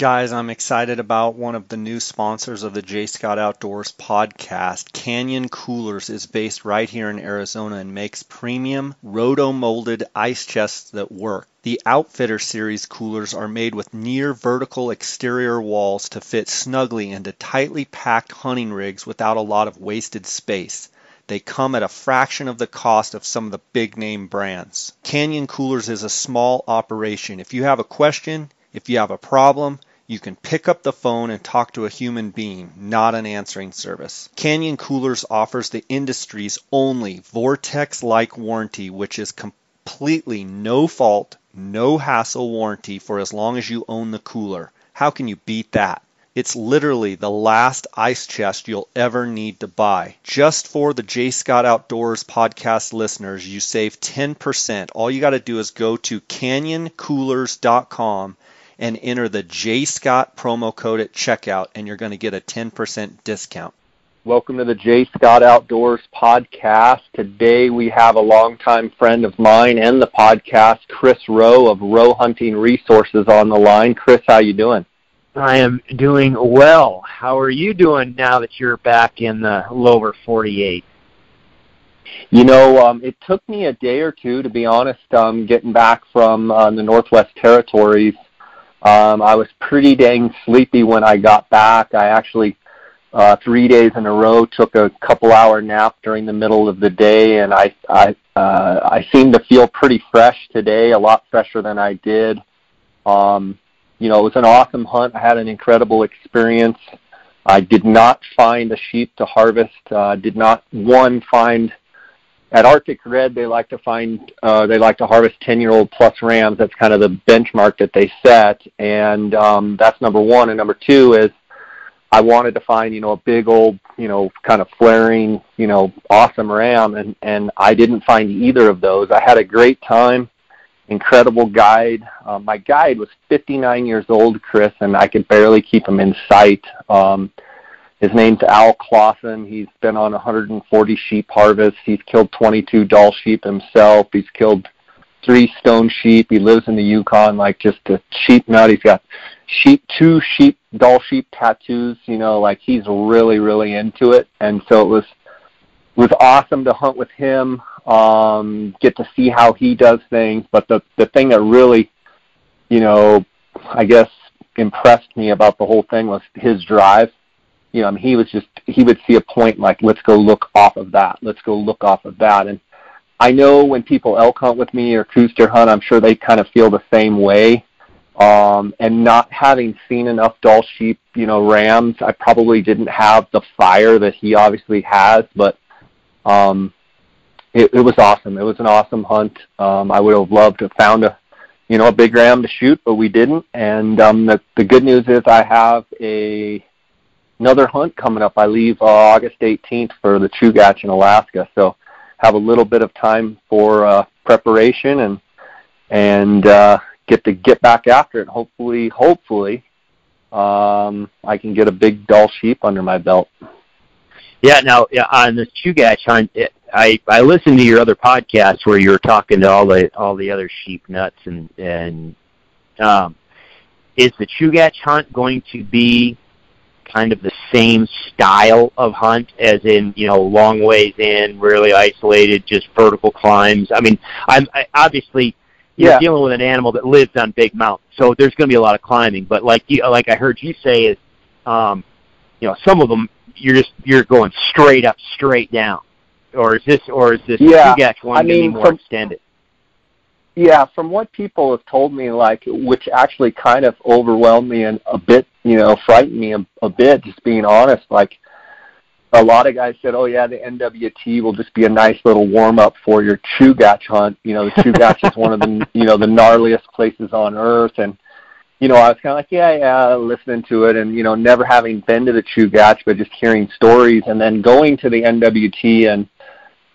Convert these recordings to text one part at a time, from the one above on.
Guys, I'm excited about one of the new sponsors of the J. Scott Outdoors podcast. Canyon Coolers is based right here in Arizona and makes premium roto-molded ice chests that work. The Outfitter Series coolers are made with near vertical exterior walls to fit snugly into tightly packed hunting rigs without a lot of wasted space. They come at a fraction of the cost of some of the big name brands. Canyon Coolers is a small operation. If you have a question, if you have a problem, you can pick up the phone and talk to a human being, not an answering service. Canyon Coolers offers the industry's only Vortex-like warranty, which is completely no fault, no hassle warranty for as long as you own the cooler. How can you beat that? It's literally the last ice chest you'll ever need to buy. Just for the J. Scott Outdoors podcast listeners, you save 10%. All you got to do is go to canyoncoolers.com and enter the J. Scott promo code at checkout, and you're going to get a 10% discount. Welcome to the J. Scott Outdoors podcast. Today we have a longtime friend of mine and the podcast, Chris Roe of Roe Hunting Resources on the line. Chris, how you doing? I am doing well. How are you doing now that you're back in the lower 48? You know, it took me a day or two, to be honest, getting back from the Northwest Territories. I was pretty dang sleepy when I got back. I actually, 3 days in a row, took a couple-hour nap during the middle of the day, and I seem to feel pretty fresh today, a lot fresher than I did. You know, it was an awesome hunt. I had an incredible experience. I did not find a sheep to harvest. Did not find. At Arctic Red, they like to harvest 10-year-old plus rams. That's kind of the benchmark that they set, and that's number one. And number two is I wanted to find, a big old, kind of flaring, awesome ram, and I didn't find either of those. I had a great time, incredible guide. My guide was 59 years old, Chris, and I could barely keep him in sight. His name's Al Clausen. He's been on 140 sheep harvests. He's killed 22 Dall sheep himself. He's killed 3 stone sheep. He lives in the Yukon like just a sheep nut. He's got two Dall sheep tattoos, like he's really, really into it. And so it was awesome to hunt with him, get to see how he does things. But the thing that really, I guess impressed me about the whole thing was his drive. He would see a point like, let's go look off of that. Let's go look off of that. And I know when people elk hunt with me or coos deer hunt, I'm sure they kind of feel the same way. And not having seen enough Dall sheep, rams, I probably didn't have the fire that he obviously has, but it was awesome. It was an awesome hunt. I would have loved to have found a big ram to shoot, but we didn't. And the good news is I have another hunt coming up. I leave August 18th for the Chugach in Alaska, so have a little bit of time for preparation and get back after it. Hopefully, I can get a big Dall sheep under my belt. Yeah. Now, on the Chugach hunt, I listened to your other podcast where you were talking to all the other sheep nuts, and is the Chugach hunt going to be kind of the same style of hunt as in, long ways in, really isolated, just vertical climbs? I mean, obviously you're dealing with an animal that lives on big mountains, so there's going to be a lot of climbing. But like I heard you say, is some of them you're going straight up, straight down, or is this Chugach one going to be more extended? Yeah, from what people have told me, which actually kind of overwhelmed me and a bit, frightened me a bit, just being honest. Like, a lot of guys said, oh, yeah, the NWT will just be a nice little warm-up for your Chugach hunt. The Chugach is one of the, the gnarliest places on earth. And, I was kind of like, yeah, listening to it and, never having been to the Chugach, but just hearing stories. And then going to the NWT and,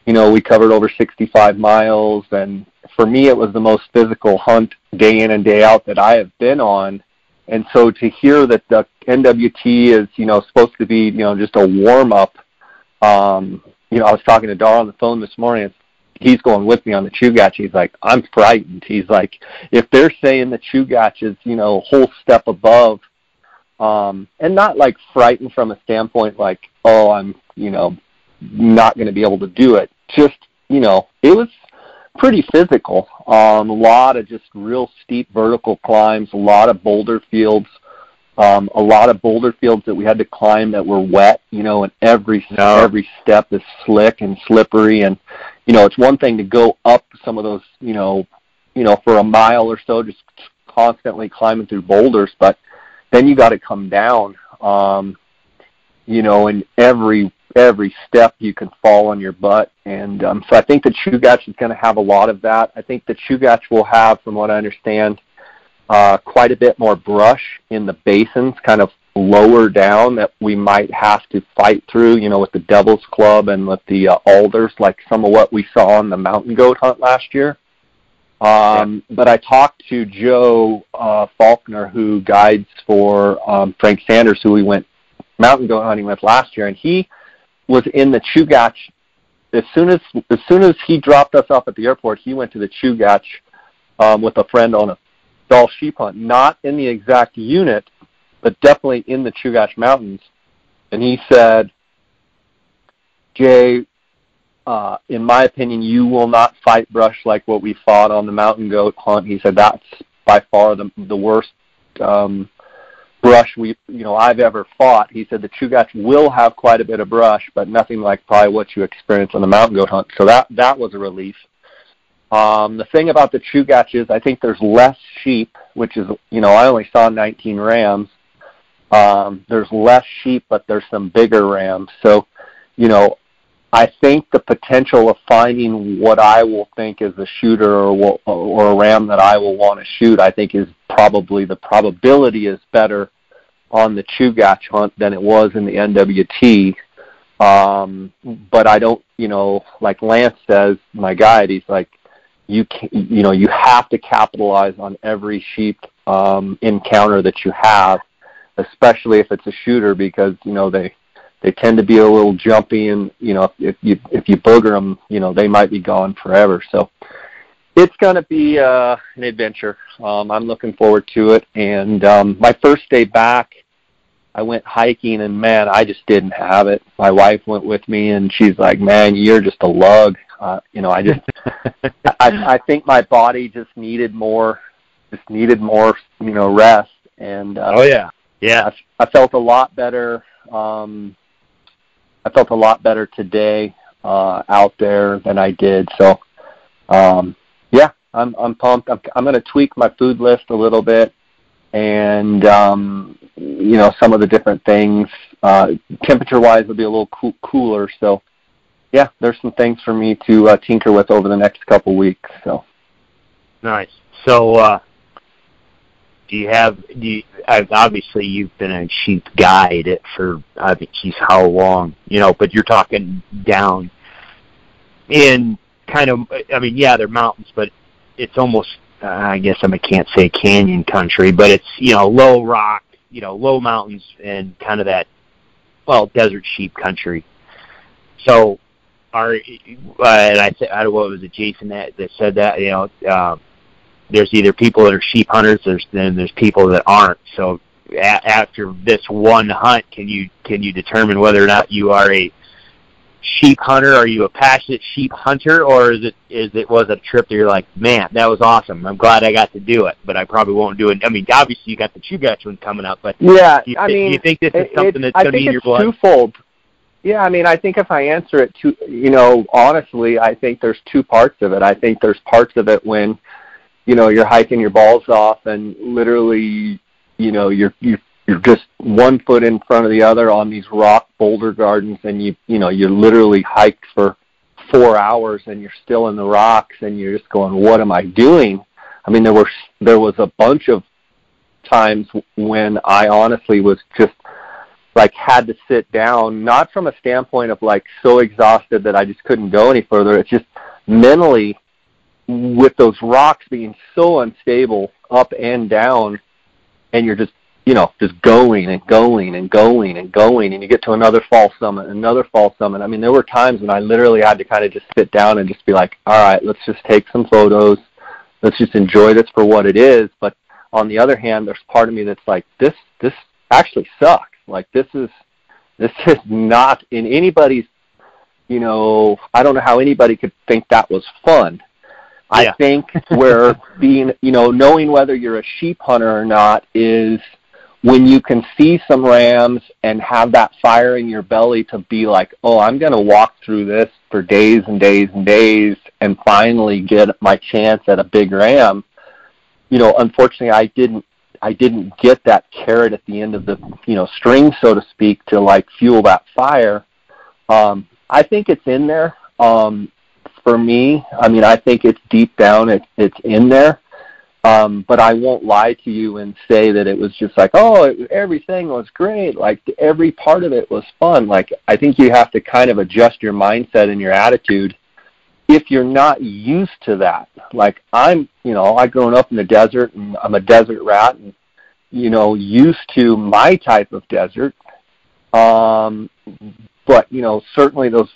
we covered over 65 miles, and for me it was the most physical hunt day in and day out that I have been on. And so to hear that the NWT is, supposed to be, just a warm-up, I was talking to Dar on the phone this morning. He's going with me on the Chugach. He's like, I'm frightened. He's like, if they're saying the Chugach is, a whole step above, and not like frightened from a standpoint like, oh, I'm, not going to be able to do it. Just, it was pretty physical. A lot of just real steep vertical climbs, a lot of boulder fields, that we had to climb that were wet, and every step is slick and slippery. And, it's one thing to go up some of those, for a mile or so, just constantly climbing through boulders, but then you got to come down, and every step you can fall on your butt. And so I think the Chugach is going to have a lot of that. I think the Chugach will have, from what I understand, quite a bit more brush in the basins, kind of lower down, that we might have to fight through, with the Devil's Club and with the alders, like some of what we saw on the mountain goat hunt last year. But I talked to Joe Faulkner, who guides for Frank Sanders, who we went mountain goat hunting with last year, and he was in the Chugach. As soon as he dropped us off at the airport, he went to the Chugach with a friend on a Dall sheep hunt, not in the exact unit, but definitely in the Chugach Mountains. And he said, Jay, in my opinion, you will not fight brush like what we fought on the mountain goat hunt. He said that's by far the worst brush I've ever fought. He said the Chugach will have quite a bit of brush, but nothing like probably what you experienced on the mountain goat hunt. So that was a relief. The thing about the Chugach is I think there's less sheep, which is, I only saw 19 rams. There's less sheep, but there's some bigger rams. So, I think the potential of finding what I will think is a shooter or a ram that I will want to shoot, I think is probably, the probability is better on the Chugach hunt than it was in the NWT. But I don't, like Lance says, my guide, he's like, you have to capitalize on every sheep encounter that you have, especially if it's a shooter, because they tend to be a little jumpy, and if you booger them, they might be gone forever. So it's going to be an adventure. I'm looking forward to it. And my first day back, I went hiking, and man, I just didn't have it. My wife went with me, and she's like, "Man, you're just a lug." I think my body just needed more, rest. And I felt a lot better. I felt a lot better today out there than I did. So, I'm pumped. I'm going to tweak my food list a little bit, and some of the different things. Temperature-wise, will be a little cooler. So, yeah, there's some things for me to tinker with over the next couple weeks. So, nice. So, obviously you've been a sheep guide for, I think, how long, but you're talking down in kind of, they're mountains, but it's almost, I guess I can't say canyon country, but it's, low rock, low mountains and kind of that, desert sheep country. So and I said, what was it, Jason, that said that, there's either people that are sheep hunters, there's people that aren't. So after this one hunt, can you determine whether or not you are a sheep hunter? Are you a passionate sheep hunter, or was it a trip that you're like, man, that was awesome, I'm glad I got to do it, but I probably won't do it? Obviously you got the Chugach one coming up, but yeah, do you think this is something that's going to be in your blood? I think it's twofold. Yeah, I think if I answer it honestly, I think there's two parts of it. I think there's parts of it when you're hiking your balls off, and literally, you're just one foot in front of the other on these rock boulder gardens, and you literally hiked for 4 hours, and you're still in the rocks, and you're just going, what am I doing? There was a bunch of times when I honestly was just like had to sit down, not from a standpoint of like so exhausted that I just couldn't go any further. It's just mentally, with those rocks being so unstable up and down, and you're just going and going and going and going, and you get to another fall summit. There were times when I literally had to kind of just sit down and just be like, all right, let's just take some photos. Let's just enjoy this for what it is. But on the other hand, there's part of me that's like, this actually sucks. Like this is not in anybody's, I don't know how anybody could think that was fun. Yeah. I think where being, knowing whether you're a sheep hunter or not is when you can see some rams and have that fire in your belly to be like, oh, I'm going to walk through this for days and days and days and finally get my chance at a big ram. Unfortunately, I didn't get that carrot at the end of the, string, so to speak, to like fuel that fire. I think it's in there. For me, I think it's deep down, it's in there. But I won't lie to you and say that it was just like, everything was great. Like every part of it was fun. Like I think you have to kind of adjust your mindset and your attitude if you're not used to that. Like I grown up in the desert and I'm a desert rat and, used to my type of desert. But, certainly those,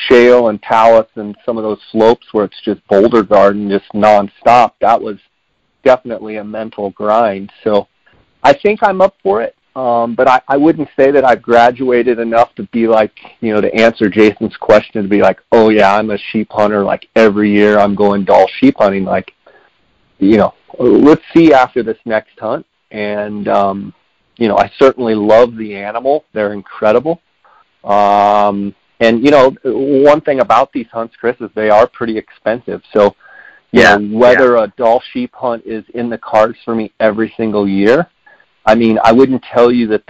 shale and talus and some of those slopes where it's just boulder garden, just nonstop, that was definitely a mental grind. So I think I'm up for it. But I wouldn't say that I've graduated enough to be like, to answer Jason's question, to be like, oh yeah, I'm a sheep hunter. Like every year I'm going Dall sheep hunting. Like, let's see after this next hunt. And, I certainly love the animal. They're incredible. And, one thing about these hunts, Chris, is they are pretty expensive. So, whether a Dall sheep hunt is in the cards for me every single year, I wouldn't tell you that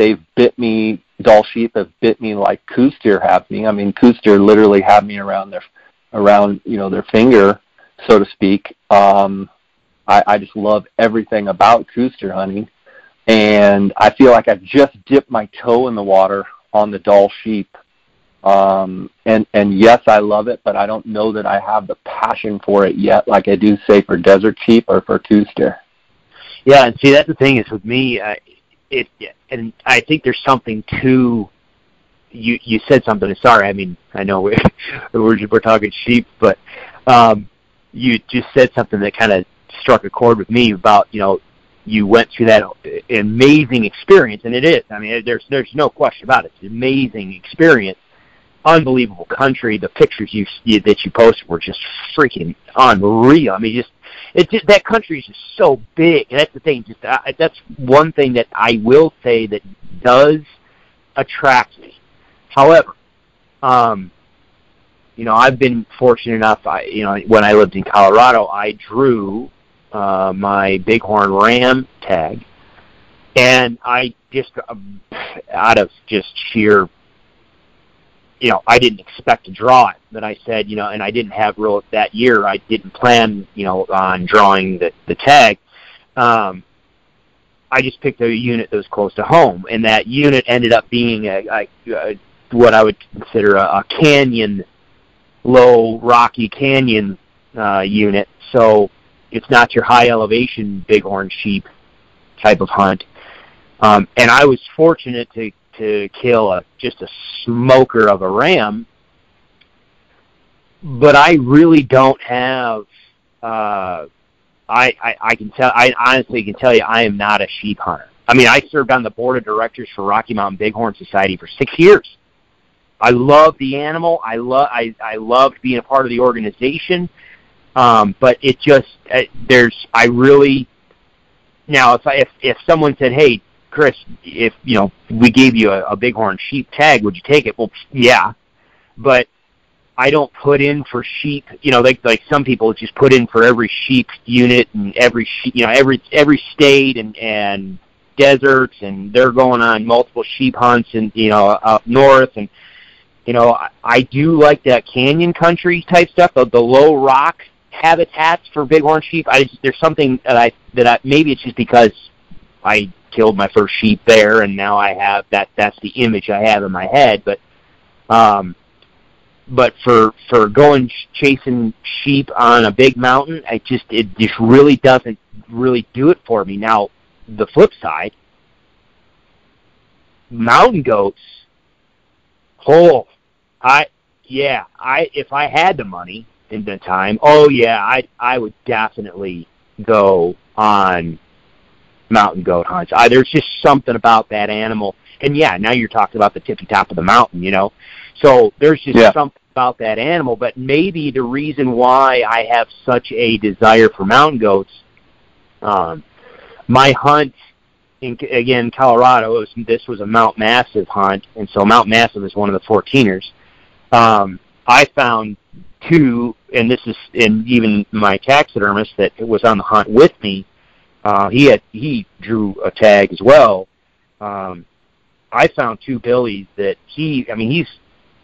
Dall sheep have bit me like Coues deer have me. Coues deer literally have me around their finger, so to speak. I just love everything about Coues deer hunting. And I feel like I've just dipped my toe in the water on the Dall sheep. And yes, I love it, but I don't know that I have the passion for it yet, like I do, say, for desert sheep or for Coues deer. Yeah, and see, that's the thing is with me, and I think there's something to, you said something, sorry, I know we're talking sheep, but you just said something that kind of struck a chord with me about, you went through that amazing experience, and it is. There's no question about it. It's an amazing experience, unbelievable country. The pictures that you posted were just freaking unreal. That country is just so big. And that's the thing. That's one thing that I will say that does attract me. However, I've been fortunate enough. When I lived in Colorado, I drew my bighorn ram tag, and I just out of just sheer, I didn't expect to draw it, but I said, and I didn't have that year, I didn't plan, on drawing the tag. I just picked a unit that was close to home, and that unit ended up being what I would consider a canyon, low rocky canyon unit. So it's not your high elevation bighorn sheep type of hunt. And I was fortunate to kill just a smoker of a ram, but I really don't have, I honestly can tell you I am not a sheep hunter. I served on the board of directors for Rocky Mountain Bighorn Society for 6 years. I love the animal. I loved being a part of the organization. But it just, now if someone said, hey, Chris, if, we gave you a bighorn sheep tag, would you take it? Well, yeah, but I don't put in for sheep, like some people just put in for every sheep unit and every sheep, every state and deserts, and they're going on multiple sheep hunts and, up north. And, I do like that canyon country type stuff, the low rock habitats for bighorn sheep. There's something that maybe it's just because I killed my first sheep there, and now I have that's the image I have in my head. But for going chasing sheep on a big mountain, it just really doesn't really do it for me. Now, the flip side, mountain goats. If I had the money in the time, I would definitely go on mountain goat hunts. There's just something about that animal. And yeah, now you're talking about the tippy top of the mountain, So there's just something about that animal. But maybe the reason why I have such a desire for mountain goats, my hunt in Colorado, this was a Mount Massive hunt, and so Mount Massive is one of the 14ers. I found two, and this is, and even my taxidermist that was on the hunt with me, he drew a tag as well. I found two billies that he's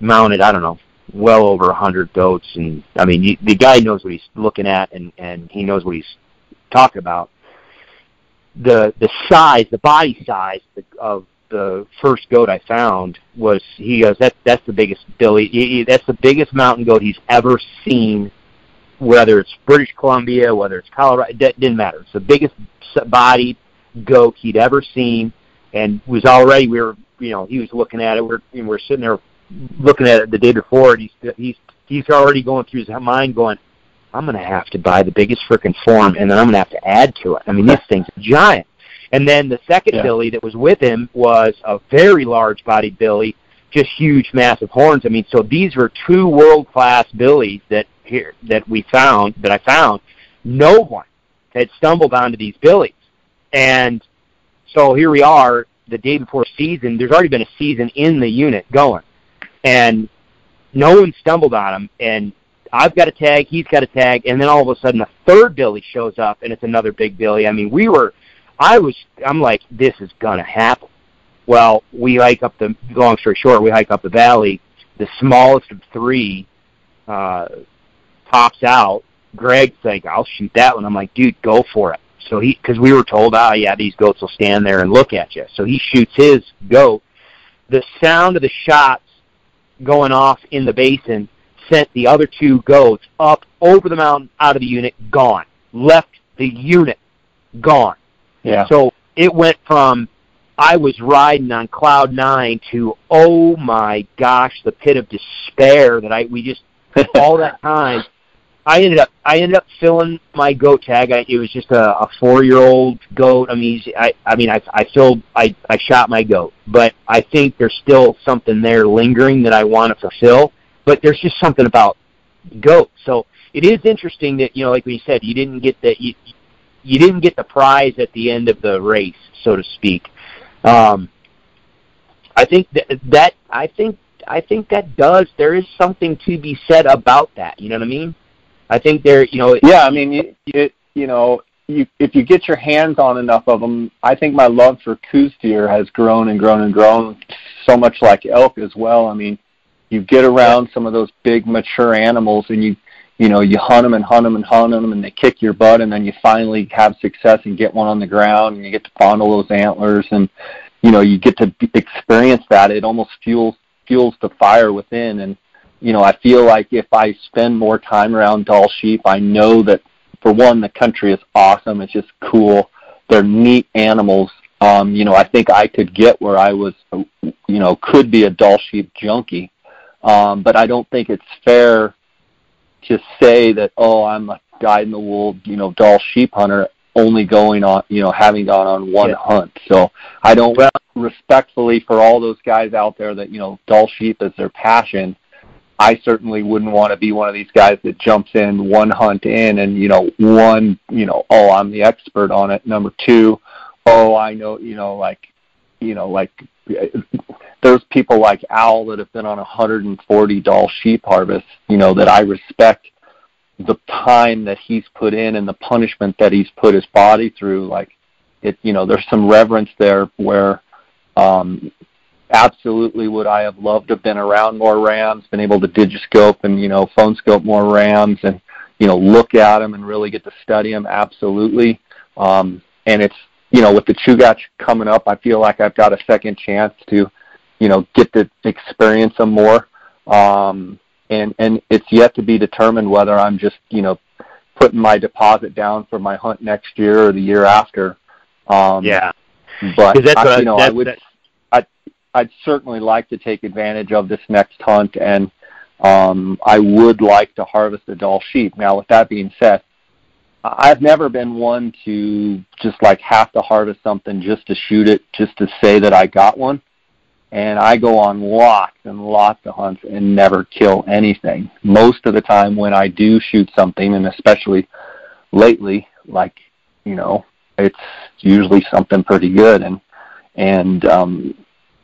mounted, I don't know, well over 100 goats, and the guy knows what he's looking at, and he knows what he's talking about. The size, the body size of the first goat I found was, he goes, that's the biggest billy, that's the biggest mountain goat he's ever seen, whether it's British Columbia, whether it's Colorado, it didn't matter. It's the biggest bodied goat he'd ever seen, and was already, he was looking at it, we're sitting there looking at it the day before, and he's already going through his mind going, I'm going to have to buy the biggest frickin' form, and then I'm going to have to add to it. This thing's giant. And then the second billy that was with him was a very large-bodied billy, just huge, massive horns. So these were two world-class billies that I found. No one had stumbled onto these billies. And so here we are, the day before season. There's already been a season in the unit going. And no one stumbled on them. And I've got a tag, he's got a tag, and then all of a sudden a third billy shows up, and it's another big billy. I'm like, this is going to happen. Well, we hike up long story short, we hike up the valley. The smallest of three pops out. Greg's like, I'll shoot that one. I'm like, dude, go for it. So because we were told, these goats will stand there and look at you. So he shoots his goat. The sound of the shots going off in the basin sent the other two goats up over the mountain, out of the unit, gone. Left the unit, gone. Yeah. So it went from, I was riding on cloud 9 to, oh my gosh, the pit of despair that we just all that time. I ended up filling my goat tag. It was just a 4-year-old goat. I shot my goat, but I think there's still something there lingering that I want to fulfill. But there's just something about goat. So it is interesting that, like we said, you didn't get the prize at the end of the race, so to speak. I think there is something to be said about that. You know what I mean? I think if you get your hands on enough of them, I think my love for Coues deer has grown and grown and grown, so much like elk as well. You get around some of those big mature animals, and you hunt them and hunt them and hunt them, and they kick your butt, and then you finally have success and get one on the ground, and you get to fondle those antlers, and you get to experience that. It almost fuels the fire within. And I feel like if I spend more time around Dall sheep, I know that, for one, the country is awesome. It's just cool. They're neat animals. I think I could get where I was, could be a Dall sheep junkie. But I don't think it's fair to say that, I'm a dyed-in-the-wool, Dall sheep hunter, only going on, having gone on one hunt. So I don't, respectfully, for all those guys out there that, Dall sheep is their passion, I certainly wouldn't want to be one of these guys that jumps in one hunt in and, I'm the expert on it. Number two, I know, there's people like Al that have been on 140 Dall sheep harvests, that I respect the time that he's put in and the punishment that he's put his body through. There's some reverence there where, absolutely would I have loved to have been around more rams, been able to digiscope and, phone scope more rams and, look at them and really get to study them. Absolutely. And it's, with the Chugach coming up, I feel like I've got a second chance to, get to experience them more. And it's yet to be determined whether I'm just, putting my deposit down for my hunt next year or the year after. But I'd certainly like to take advantage of this next hunt, and I would like to harvest a Dall sheep. Now, with that being said, I've never been one to just like have to harvest something just to shoot it, just to say that I got one. And I go on lots and lots of hunts and never kill anything. Most of the time when I do shoot something, and especially lately, like, you know, it's usually something pretty good. And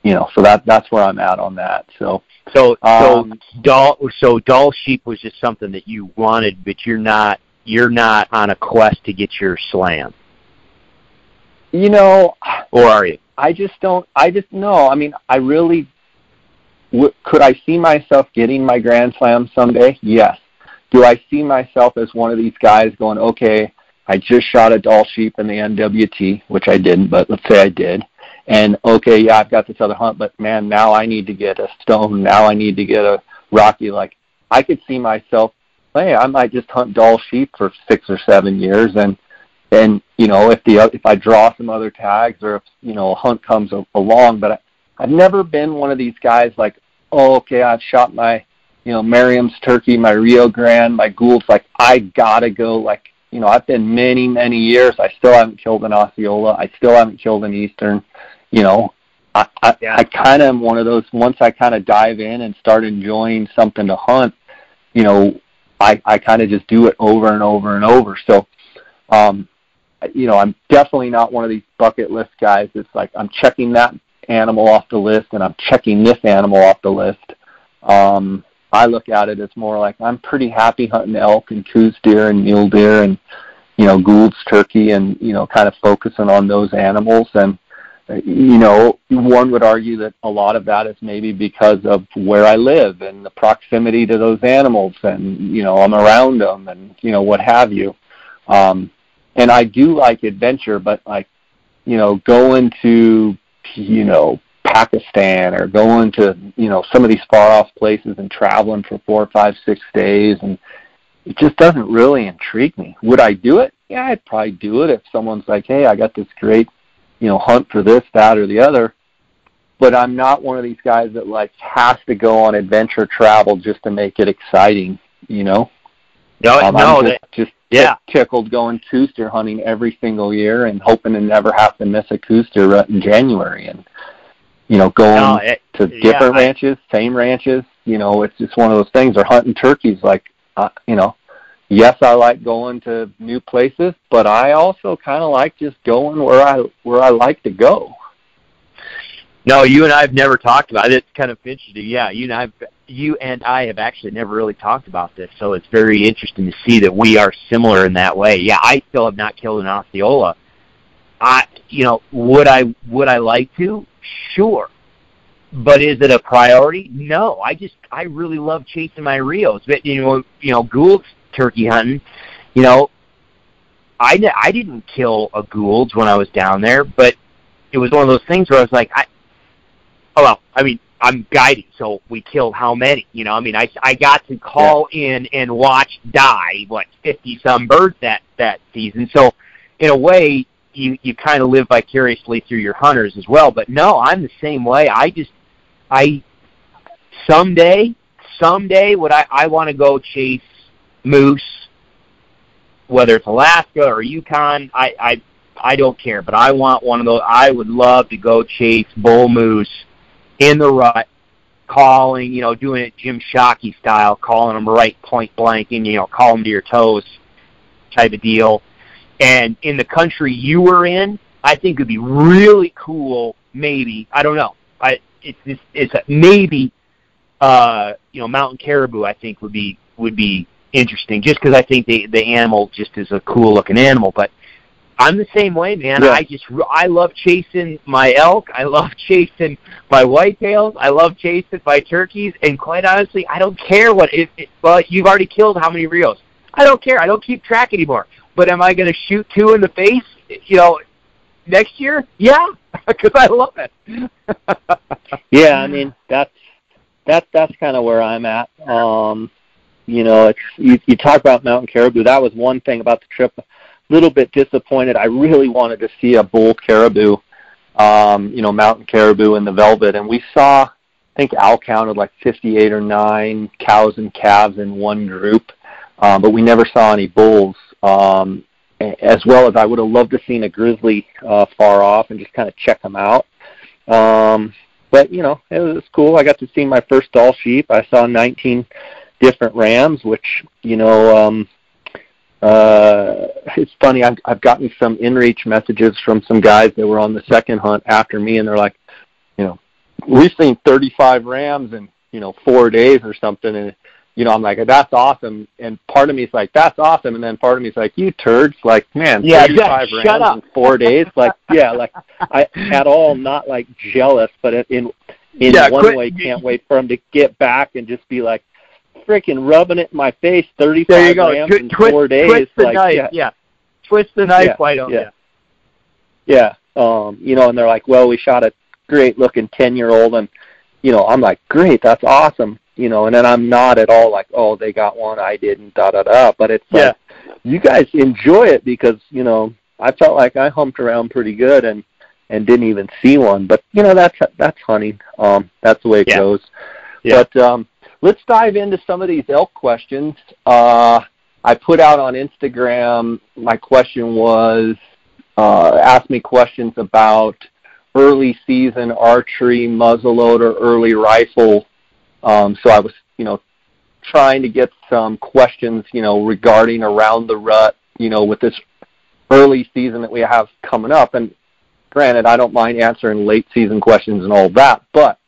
you know, so that's where I'm at on that. So Doll sheep was just something that you wanted, but you're not on a quest to get your slam. You know, or are you? no. I mean, I really could I see myself getting my Grand Slam someday? Yes. Do I see myself as one of these guys going, okay, I just shot a Doll sheep in the NWT, which I didn't, but let's say I did. And, okay, yeah, I've got this other hunt, but, man, now I need to get a Stone. Now I need to get a Rocky. Like, I could see myself, hey, I might just hunt Doll sheep for 6 or 7 years, and you know, if I draw some other tags, or if, you know, a hunt comes along. But I've never been one of these guys like, oh, okay, I've shot my, you know, Merriam's turkey, my Rio Grande, my Gould's. Like, I gotta go. Like, you know, I've been many years. I still haven't killed an Osceola. I still haven't killed an Eastern. You know, I kind of am one of those. Once I kind of dive in and start enjoying something to hunt, you know, I kind of just do it over and over and over. So, you know, I'm definitely not one of these bucket list guys. It's like I'm checking that animal off the list and I'm checking this animal off the list. I look at it as more like I'm pretty happy hunting elk and coos deer and mule deer and, you know, Gould's turkey, and, you know, kind of focusing on those animals. And, you know, one would argue that a lot of that is maybe because of where I live and the proximity to those animals, and, you know, I'm around them and, you know, what have you. And I do like adventure, but, like, you know, going to, you know, Pakistan or going to, you know, some of these far-off places and traveling for 4, 5, 6 days, and it just doesn't really intrigue me. Would I do it? Yeah, I'd probably do it if someone's like, hey, I got this great, you know, hunt for this, that, or the other. But I'm not one of these guys that, like, has to go on adventure travel just to make it exciting, you know? I'm just tickled going coos deer hunting every single year and hoping to never have to miss a coos deer rut in January. And, you know, going to different ranches, same ranches, you know, it's just one of those things. Or hunting turkeys, like, you know, yes, I like going to new places, but I also kind of like just going where I like to go. No, you and I have never talked about it. It's kind of interesting. Yeah, you and I have actually never really talked about this, so it's very interesting to see that we are similar in that way. Yeah, I still have not killed an Osceola. You know, would I like to? Sure. But is it a priority? No. I really love chasing my Rios. But you know, Gould's turkey hunting, you know, I didn't kill a Gould's when I was down there, but it was one of those things where I was like, I'm guiding, so we killed how many? You know, I mean, I got to call in and watch die, 50-some birds that season. So, in a way, you kind of live vicariously through your hunters as well. But no, I'm the same way. Someday would I want to go chase moose, whether it's Alaska or Yukon, I don't care, but I want one of those. I would love to go chase bull moose in the rut, calling, you know, doing it Jim Shockey style, calling them right point blank and, you know, call them to your toes type of deal. And in the country you were in, I think it would be really cool, maybe, I don't know, it's maybe, you know, mountain caribou I think would be interesting, just because I think the animal just is a cool looking animal. But I'm the same way, man. Yeah. I love chasing my elk. I love chasing my whitetails. I love chasing my turkeys. And quite honestly, I don't care well, you've already killed how many Rios. I don't care. I don't keep track anymore. But am I going to shoot 2 in the face, you know, next year? Yeah, because I love it. Yeah, I mean, that's kind of where I'm at. You know, you talk about mountain caribou. That was one thing about the trip. Little bit disappointed. I really wanted to see a bull caribou, you know, mountain caribou in the velvet. And we saw, I think Al counted like 58 or 9 cows and calves in one group, but we never saw any bulls. as well as I would have loved to seen a grizzly far off and just kind of check them out. But, you know, it was cool. I got to see my first Dall sheep. I saw 19 different rams, which, you know, it's funny. I've gotten some inReach messages from some guys that were on the second hunt after me, and they're like, you know, we've seen 35 rams in, you know, 4 days or something. And, you know, I'm like, that's awesome. And part of me is like, that's awesome. And then part of me is like, you turds, like, man, 35 rams in 4 days. Like, yeah, like I at all not like jealous, but in one way, can't wait for them to get back and just be like, freaking rubbing it in my face, 35 rams in 4 days. Twist the like, knife, yeah. Twist the knife, why don't you? Yeah, you know, and they're like, well, we shot a great-looking 10-year-old, and, you know, I'm like, great, that's awesome, you know, and then I'm not at all like, oh, they got one, I didn't, da-da-da, but it's like, you guys enjoy it because, you know, I felt like I humped around pretty good and didn't even see one, but, you know, that's hunting. That's the way it goes. Yeah. But let's dive into some of these elk questions. I put out on Instagram, my question was, ask me questions about early season archery, muzzleloader, early rifle. So I was, you know, trying to get some questions, you know, regarding around the rut, you know, with this early season that we have coming up. And granted, I don't mind answering late season questions and all that, but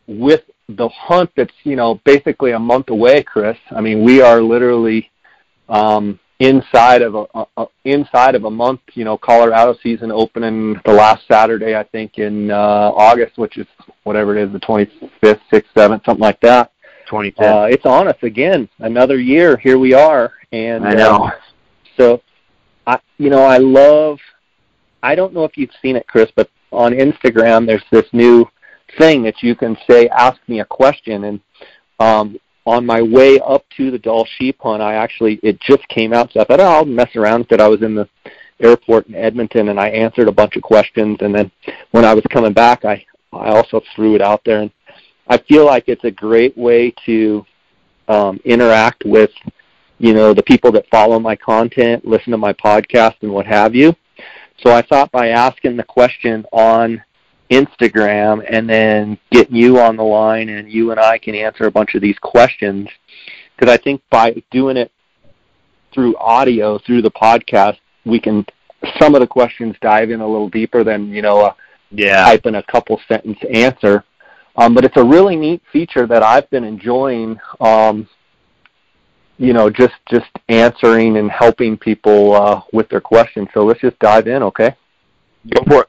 with the hunt that's, you know, basically a month away, Chris, I mean, we are literally inside of a month, you know, Colorado season opening the last Saturday, I think, in August, which is whatever it is, the 25th, 6th, 7th, something like that. 25th. It's on us again. Another year. Here we are. And I know. So, I don't know if you've seen it, Chris, but on Instagram there's this new thing that you can say, ask me a question. And on my way up to the Dall sheep hunt, it just came out, so I thought, I'll mess around with it. I was in the airport in Edmonton, and I answered a bunch of questions, and then when I was coming back, I also threw it out there. And I feel like it's a great way to interact with, you know, the people that follow my content, listen to my podcast, and what have you. So I thought by asking the question on Instagram and then getting you on the line and you and I can answer a bunch of these questions, because I think by doing it through audio, through the podcast, we can, some of the questions dive in a little deeper than, you know, type in a couple sentence answer. But it's a really neat feature that I've been enjoying, you know, just answering and helping people with their questions. So let's just dive in, okay? Go for it.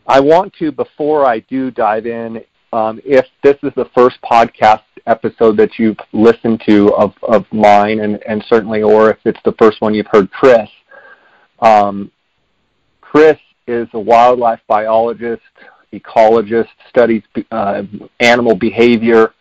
I want to, before I do dive in, if this is the first podcast episode that you've listened to of mine, and certainly, or if it's the first one you've heard Chris, Chris is a wildlife biologist, ecologist, studies animal behavior,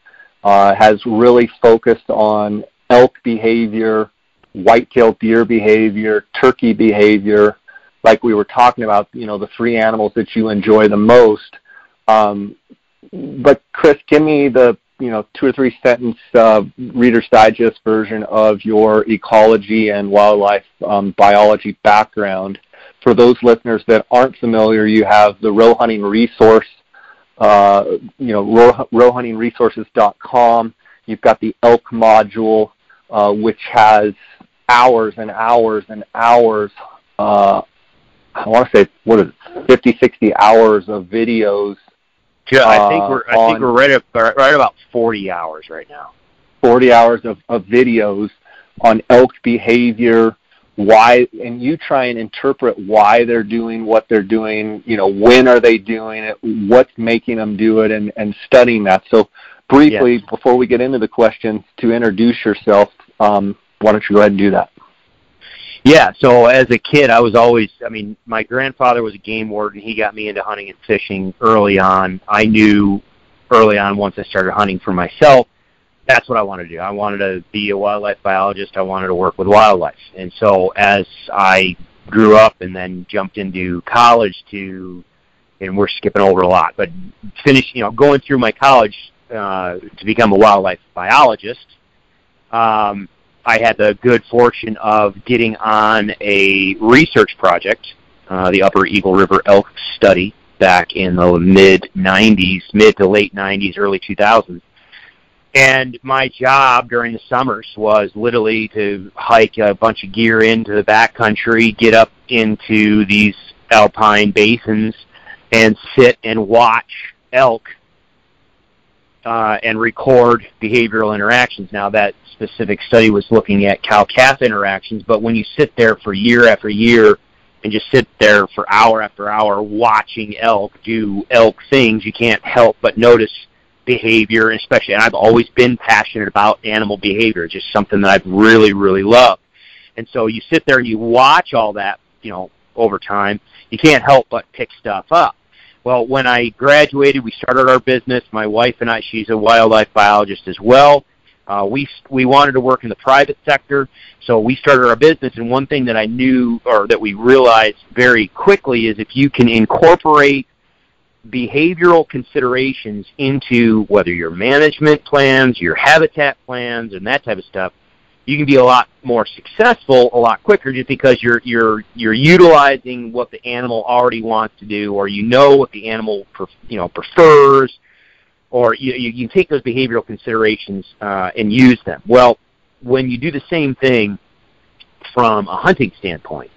has really focused on elk behavior, white-tailed deer behavior, turkey behavior, like we were talking about, you know, the three animals that you enjoy the most. But Chris, give me the, you know, 2 or 3 sentence Reader's Digest version of your ecology and wildlife biology background. For those listeners that aren't familiar, you have the Roe Hunting Resource, you know, rowhuntingresources.com. You've got the elk module, which has hours and hours and hours, I want to say, what is it, 50, 60 hours of videos. Yeah, I think we're right about 40 hours right now. 40 hours of videos on elk behavior, why, and you try and interpret why they're doing what they're doing, you know, when are they doing it, what's making them do it, and studying that. So briefly, before we get into the questions, to introduce yourself, why don't you go ahead and do that? Yeah, so as a kid, I was always, my grandfather was a game warden. He got me into hunting and fishing early on. I knew early on, once I started hunting for myself, that's what I wanted to do. I wanted to be a wildlife biologist. I wanted to work with wildlife. And so as I grew up and then jumped into college and we're skipping over a lot, but going through my college to become a wildlife biologist, I had the good fortune of getting on a research project, the Upper Eagle River Elk Study, back in the mid to late 90s, early 2000s. And my job during the summers was literally to hike a bunch of gear into the backcountry, get up into these alpine basins, and sit and watch elk and record behavioral interactions. Now, that specific study was looking at cow-calf interactions, but when you sit there for year after year and just sit there for hour after hour watching elk do elk things, you can't help but notice behavior, especially, and I've always been passionate about animal behavior. It's just something that I've really, really loved. And so you sit there and you watch all that, over time, you can't help but pick stuff up. Well, when I graduated, we started our business. My wife and I, she's a wildlife biologist as well. We wanted to work in the private sector, so we started our business. And one thing that I knew, or that we realized very quickly, is if you can incorporate behavioral considerations into whether your management plans, your habitat plans, and that type of stuff, you can be a lot more successful a lot quicker, just because you're utilizing what the animal already wants to do, or what the animal prefers, or you take those behavioral considerations and use them. Well, when you do the same thing from a hunting standpoint,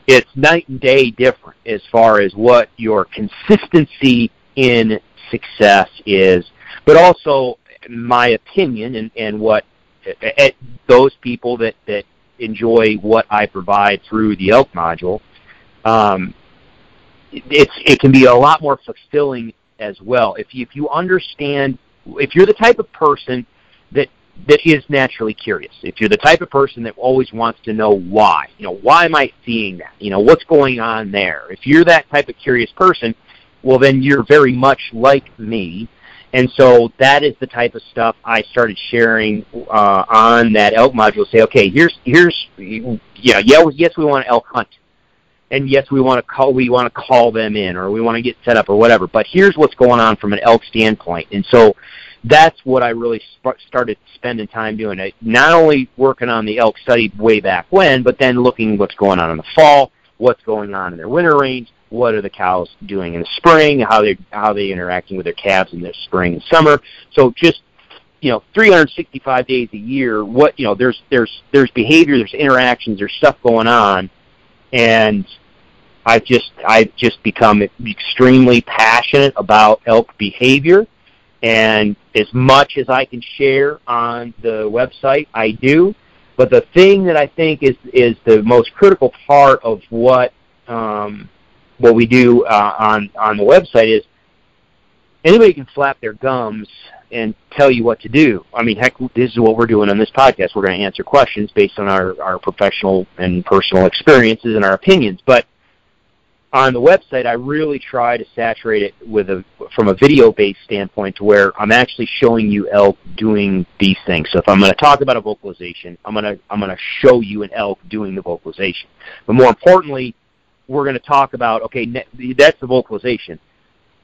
it's night and day different as far as what your consistency in success is, but also, in my opinion, and what those people that enjoy what I provide through the elk module, it can be a lot more fulfilling as well. If you understand, if you're the type of person that is naturally curious, if you're the type of person that always wants to know why, why am I seeing that? What's going on there? If you're that type of curious person, well, then you're very much like me. And so that is the type of stuff I started sharing on that elk module. Say, okay, yes, we want to elk hunt, and yes, we want to call them in, or we want to get set up, or whatever. But here's what's going on from an elk standpoint. And so that's what I really started spending time doing. Not only working on the elk study way back when, but then looking what's going on in the fall, what's going on in their winter range. What are the cows doing in the spring? How they interacting with their calves in the spring and summer? So just 365 days a year. There's behavior, there's interactions, there's stuff going on, and I've just become extremely passionate about elk behavior. And as much as I can share on the website, I do. But the thing that I think is the most critical part of what we do on the website is anybody can flap their gums and tell you what to do. I mean, heck, this is what we're doing on this podcast. We're going to answer questions based on our professional and personal experiences and our opinions. But on the website, I really try to saturate it from a video-based standpoint, to where I'm actually showing you elk doing these things. So if I'm going to talk about a vocalization, I'm going to show you an elk doing the vocalization. But more importantly, we're going to talk about, okay, that's the vocalization,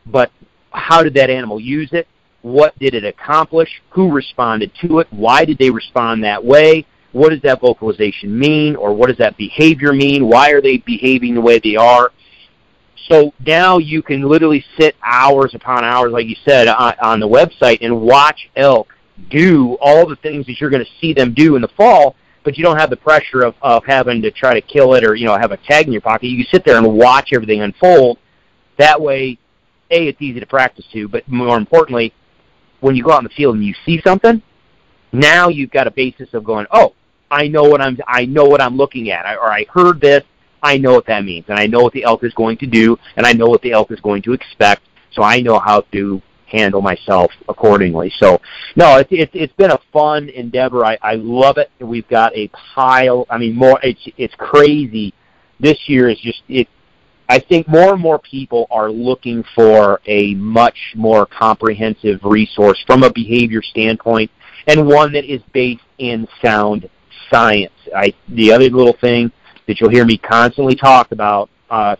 but how did that animal use it? What did it accomplish? Who responded to it? Why did they respond that way? What does that vocalization mean, or what does that behavior mean? Why are they behaving the way they are? So now you can literally sit hours upon hours, like you said, on the website and watch elk do all the things that you're going to see them do in the fall, but you don't have the pressure of having to try to kill it, or have a tag in your pocket. You can sit there and watch everything unfold. That way, A, it's easy to practice to, but more importantly, when you go out in the field and you see something, now you've got a basis of going, oh, I know what I'm looking at, or I heard this, I know what that means, and I know what the elk is going to do, and I know what the elk is going to expect, so I know how to handle myself accordingly. So, no, it's been a fun endeavor. I love it. We've got a pile. I mean, it's crazy. This year is just it. I think more and more people are looking for a much more comprehensive resource from a behavior standpoint, and one that is based in sound science. The other little thing that you'll hear me constantly talk about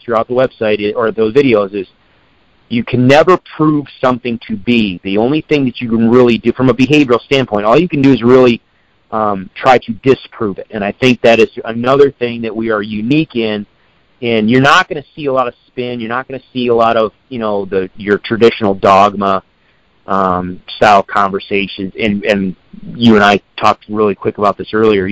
throughout the website or those videos is, you can never prove something to be. The only thing that you can really do from a behavioral standpoint, all you can do is really try to disprove it. And I think that is another thing that we are unique in. And you're not going to see a lot of spin. You're not going to see a lot of, your traditional dogma style conversations. And you and I talked really quick about this earlier.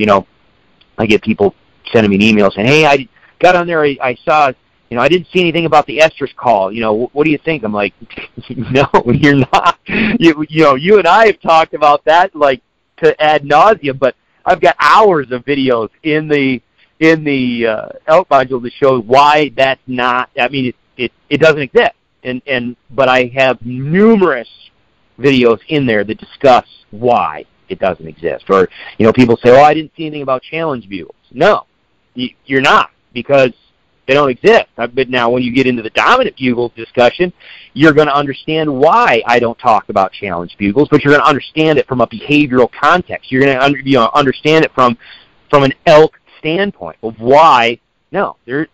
I get people sending me an email saying, "Hey, I got on there. I saw, I didn't see anything about the Estrus call. What do you think?" I'm like, "No, you're not. You and I have talked about that like to ad nauseum, but I've got hours of videos in the elk module to show why that's not. I mean, it doesn't exist. But I have numerous videos in there that discuss why it doesn't exist. Or people say, "Oh, I didn't see anything about challenge bugles." No, you're not, because they don't exist. But now, when you get into the dominant bugle discussion, you're going to understand why I don't talk about challenge bugles. But you're going to understand it from a behavioral context. You're going to understand it from an elk standpoint of why there's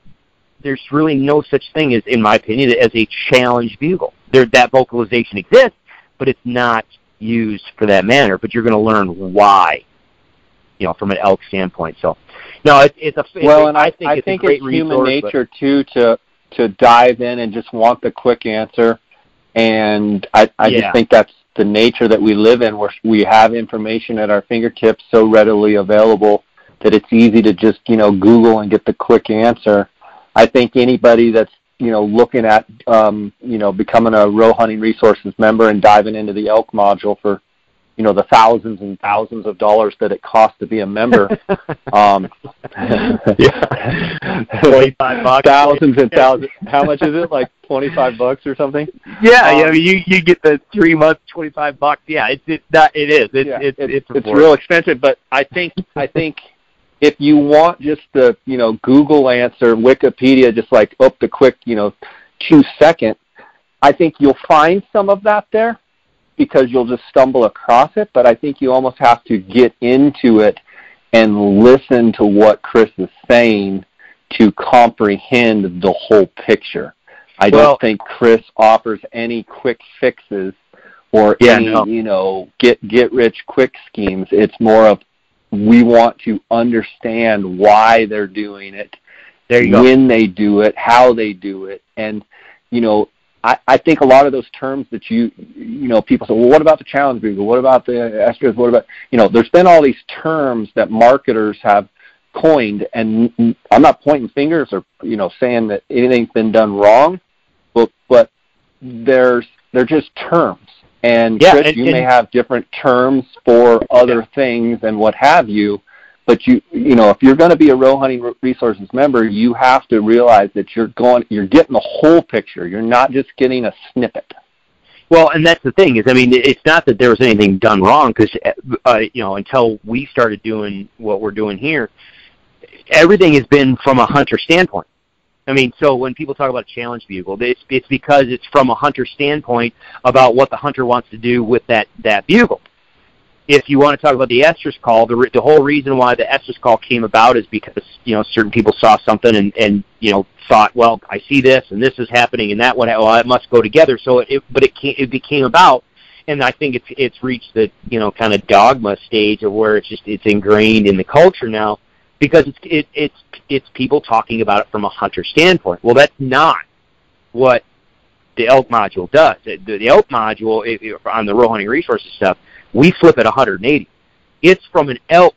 really no such thing as, in my opinion, as a challenge bugle. That vocalization exists, but it's not used for that manner. But you're going to learn why, from an elk standpoint. So, no, I think it's a great resource, human nature too to dive in and just want the quick answer. And I just think that's the nature that we live in, where we have information at our fingertips so readily available that it's easy to just, Google and get the quick answer. I think anybody that's, looking at, becoming a Roe Hunting Resources member and diving into the elk module for, the thousands and thousands of dollars that it costs to be a member. $25. Thousands and thousands. How much is it? Like $25 or something? Yeah, you get the 3 months, $25. Yeah, it is. It's real expensive, but I think if you want just the, Google answer, Wikipedia, just like the quick, 2 second, I think you'll find some of that there because you'll just stumble across it. But I think you almost have to get into it and listen to what Chris is saying to comprehend the whole picture. I don't think Chris offers any quick fixes or any, get rich quick schemes. It's more of, we want to understand why they're doing it, when they do it, how they do it. And, I think a lot of those terms that people say, well, what about the challenge bugle? What about the Estrus? What about, there's been all these terms that marketers have coined, and I'm not pointing fingers or, saying that anything's been done wrong, but they're just terms. And Chris, you may have different terms for other things and what have you, but if you're going to be a Roe Hunting Resources member, you have to realize that you're getting the whole picture. You're not just getting a snippet. Well, and that's the thing is, it's not that there was anything done wrong, because until we started doing what we're doing here, everything has been from a hunter standpoint. So when people talk about challenge bugle, it's because it's from a hunter standpoint about what the hunter wants to do with that bugle. If you want to talk about the Estrus call, the whole reason why the Estrus call came about is because, certain people saw something and thought, well, I see this and this is happening and that one, well, it must go together. So it became about, and I think it's reached the, kind of dogma stage of where it's ingrained in the culture now, because it's people talking about it from a hunter standpoint. Well, that's not what the elk module does. The elk module, on the Roe Hunting Resources stuff, we flip it 180. It's from an elk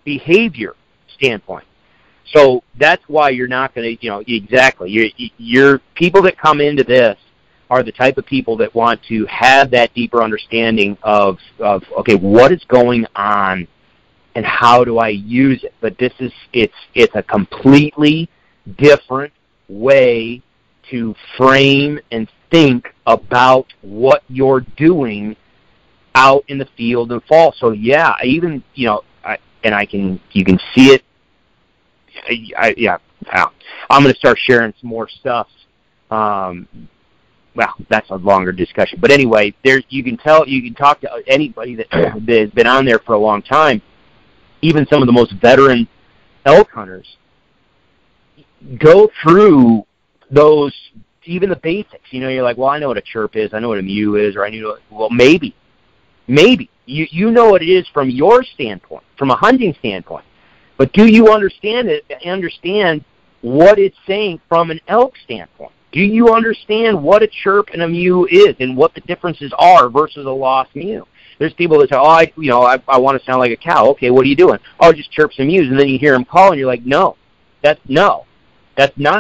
behavior standpoint. So that's why you're not going to, exactly. You're people that come into this are the type of people that want to have that deeper understanding of okay, what is going on and how do I use it? But it's a completely different way to frame and think about what you're doing out in the field and fall. So yeah, even you can see it. I'm going to start sharing some more stuff. Well, that's a longer discussion. But anyway, you can talk to anybody that has been on there for a long time. Even some of the most veteran elk hunters go through those, even the basics. You're like, well, I know what a chirp is, I know what a mew is, or I knew. Well, maybe Maybe. You know what it is from your standpoint, from a hunting standpoint. But do you understand what it's saying from an elk standpoint? Do you understand what a chirp and a mew is and what the differences are versus a lost mew? There's people that say, I want to sound like a cow. Okay, what are you doing? Oh, just chirps and mews. And then you hear them call, and you're like, no, that's not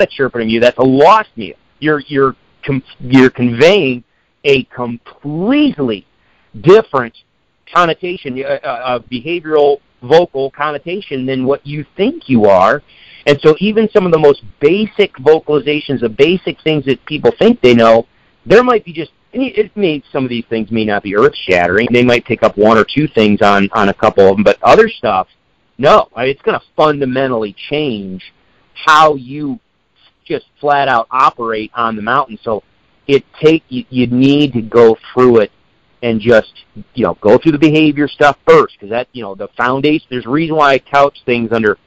a chirp and a mew. That's a lost mew. You're conveying a completely different connotation, a behavioral vocal connotation than what you think you are. And so even some of the most basic vocalizations, the basic things that people think they know, there might be just, some of these things may not be earth-shattering. They might pick up one or two things on a couple of them, but other stuff, no. It's going to fundamentally change how you just flat out operate on the mountain. So you need to go through it and just, go through the behavior stuff first, because that, the foundation, there's a reason why I couch things under,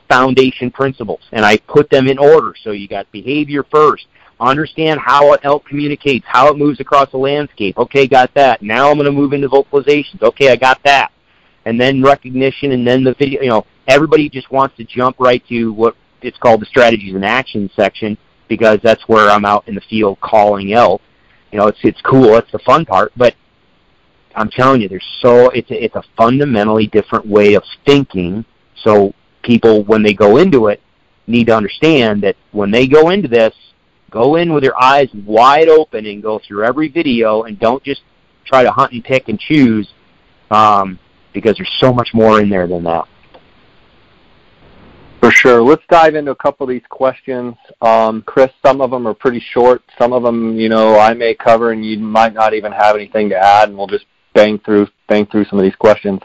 foundation principles, and I put them in order. So you got behavior first. Understand how an elk communicates, how it moves across the landscape. Okay, got that. Now I'm going to move into vocalizations. Okay, I got that. And then recognition, and then the video. Everybody just wants to jump right to what it's called the strategies and actions section, because that's where I'm out in the field calling elk. It's cool. It's the fun part, but I'm telling you, it's a fundamentally different way of thinking. So people, when they go into it, need to understand that when they go into this, go in with your eyes wide open and go through every video, and don't just try to hunt and pick and choose, because there's so much more in there than that. For sure. Let's dive into a couple of these questions. Chris, some of them are pretty short. Some of them, I may cover and you might not even have anything to add, and we'll just bang through some of these questions.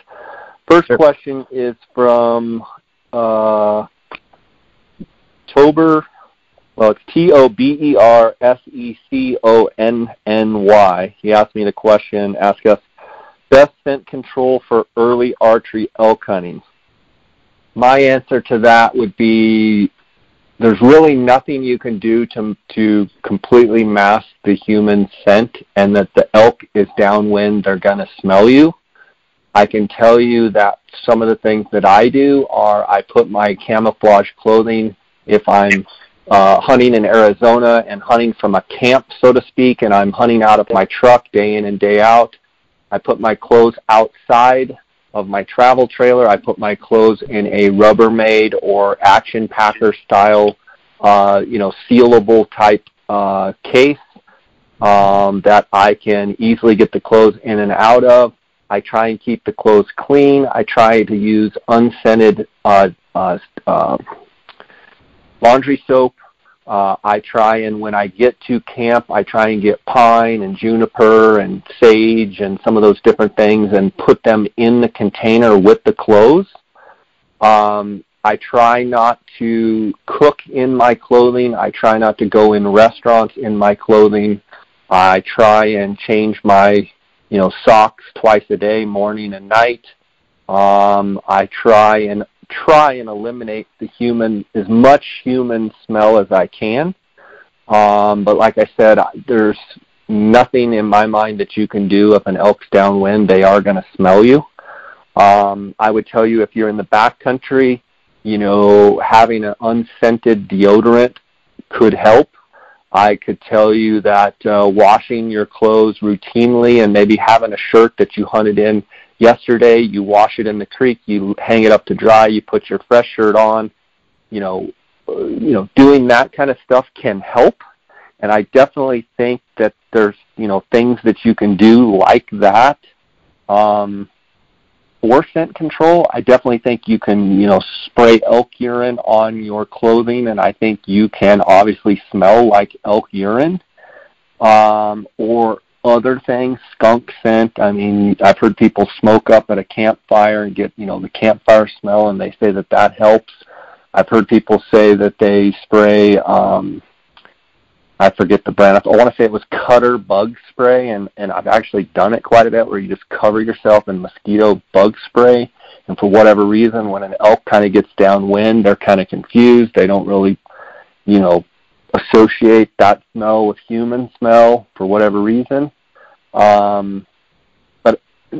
First Sure. question is from Tober. Well, it's TOBERSECONNY. He asked me the question, ask us, best scent control for early archery elk hunting. My answer to that would be there's really nothing you can do to completely mask the human scent, and that the elk is downwind, they're going to smell you. I can tell you that some of the things that I do are I put my camouflage clothing, if I'm hunting in Arizona and hunting from a camp, so to speak, and I'm hunting out of my truck day in and day out, I put my clothes outside of my travel trailer. I put my clothes in a Rubbermaid or Action Packer style, sealable type case that I can easily get the clothes in and out of. I try and keep the clothes clean. I try to use unscented laundry soap. I try and when I get to camp, I try and get pine and juniper and sage and some of those different things and put them in the container with the clothes. I try not to cook in my clothing. I try not to go in restaurants in my clothing. I try and change my socks twice a day, morning and night. I try and eliminate as much human smell as I can. But like I said, there's nothing in my mind that you can do if an elk's downwind. They are going to smell you. I would tell you if you're in the backcountry, having an unscented deodorant could help. I could tell you that washing your clothes routinely and maybe having a shirt that you hunted in yesterday, you wash it in the creek, you hang it up to dry, you put your fresh shirt on, doing that kind of stuff can help. And I definitely think that there's, things that you can do like that. For scent control, I definitely think you can, spray elk urine on your clothing, and I think you can obviously smell like elk urine. Or other things, skunk scent. I mean, I've heard people smoke up at a campfire and get, the campfire smell, and they say that helps. I've heard people say that they spray, I forget the brand. I want to say it was Cutter bug spray, and I've actually done it quite a bit where you just cover yourself in mosquito bug spray. And for whatever reason, when an elk kind of gets downwind, they're kind of confused. They don't really, associate that smell with human smell for whatever reason. But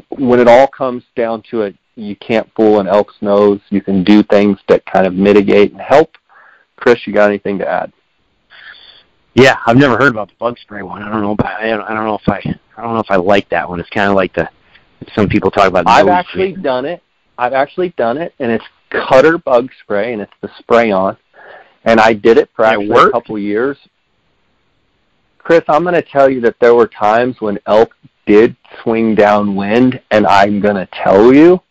when it all comes down to it, you can't fool an elk's nose. You can do things that kind of mitigate and help. Chris, you got anything to add? Yeah, I've never heard about the bug spray one. I don't know if I like that one. It's kind of like some people talk about. I've actually done it, and it's Cutter bug spray, and it's the spray-on. And I did it for actually a couple years. Chris, I'm going to tell you that there were times when elk did swing downwind, and I'm going to tell you,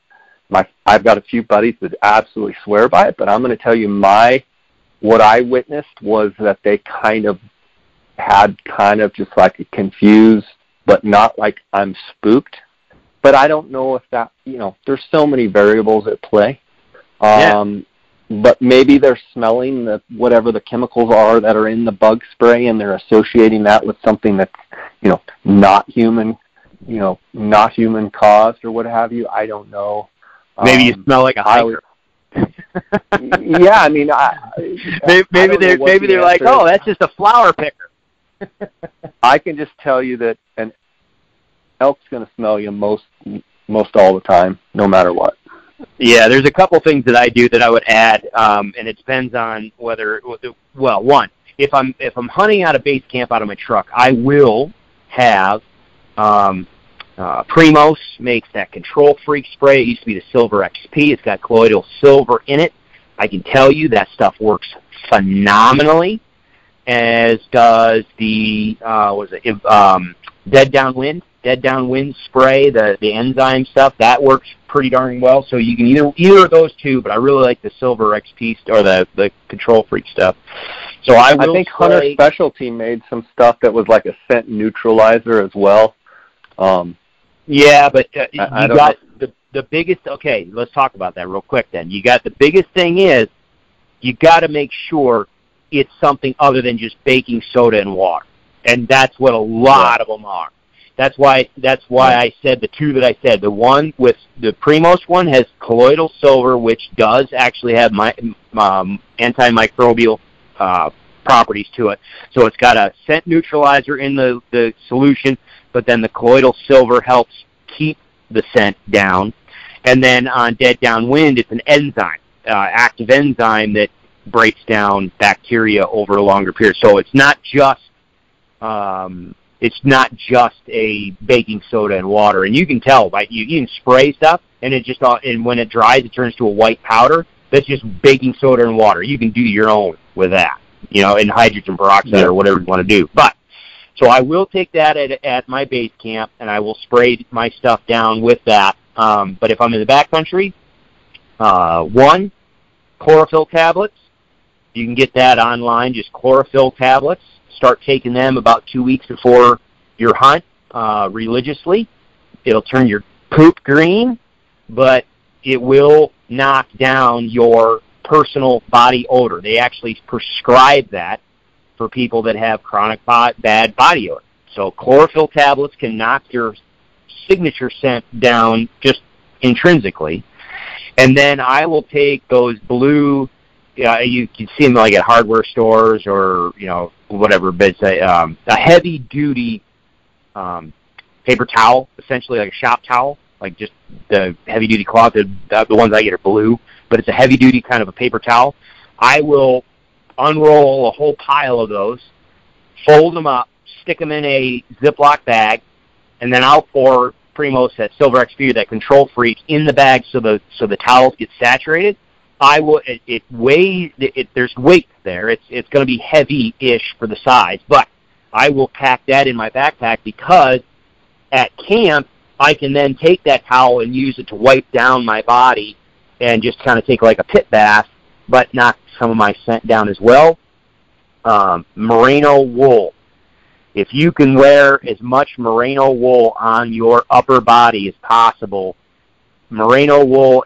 I've got a few buddies that absolutely swear by it, but I'm going to tell you what I witnessed was that they kind of had just like a confused, but not like I'm spooked. But I don't know if that, there's so many variables at play. But maybe they're smelling whatever the chemicals are that are in the bug spray, and they're associating that with something that's, not human caused or what have you. I don't know. Maybe you smell like a hiker. Yeah, I mean, maybe they're like, oh, that's just a flower picker. I can just tell you that an elk's going to smell you most all the time, no matter what. Yeah, there's a couple things that I do that I would add, and it depends on one, if I'm hunting out of base camp out of my truck, I will have Primos makes that Control Freak spray. It used to be the Silver XP. It's got colloidal silver in it. I can tell you that stuff works phenomenally, as does the Dead Downwind spray, the enzyme stuff. That works pretty darn well. So you can either of those two, but I really like the Silver XP or the Control Freak stuff. So I think Hunter Specialty made some stuff that was like a scent neutralizer as well. Yeah, but you got the biggest. Okay, let's talk about that real quick. Then you got the biggest thing is you got to make sure it's something other than just baking soda and water, and that's what a lot of them are. That's why I said the two that I said. The one with the Primos one has colloidal silver, which does actually have antimicrobial properties to it. So it's got a scent neutralizer in the solution, but then the colloidal silver helps keep the scent down. And then on Dead Downwind, it's an enzyme, active enzyme that breaks down bacteria over a longer period. So it's not just a baking soda and water. And you can tell, right? You can spray stuff, and and when it dries, it turns to a white powder. That's just baking soda and water. You can do your own with that, and hydrogen peroxide or whatever you want to do. But so I will take that at my base camp, and I will spray my stuff down with that. But if I'm in the backcountry, chlorophyll tablets. You can get that online, just chlorophyll tablets. Start taking them about 2 weeks before your hunt religiously. It'll turn your poop green, but it will knock down your personal body odor. They actually prescribe that for people that have chronic bad body odor. So chlorophyll tablets can knock your signature scent down just intrinsically. And then I will take those blue, you can see them like at hardware stores or, whatever, but it's a heavy-duty paper towel, essentially like a shop towel, like just the heavy-duty cloth. The ones I get are blue, but it's a heavy-duty kind of a paper towel. I will unroll a whole pile of those, fold them up, stick them in a Ziploc bag, and then I'll pour Primos, that Silver XP, that Control Freak, in the bag so the towels get saturated. There's weight there. It's going to be heavy-ish for the size, but I will pack that in my backpack because at camp I can then take that towel and use it to wipe down my body and just kind of take like a pit bath, but knock some of my scent down as well. Merino wool. If you can wear as much merino wool on your upper body as possible, merino wool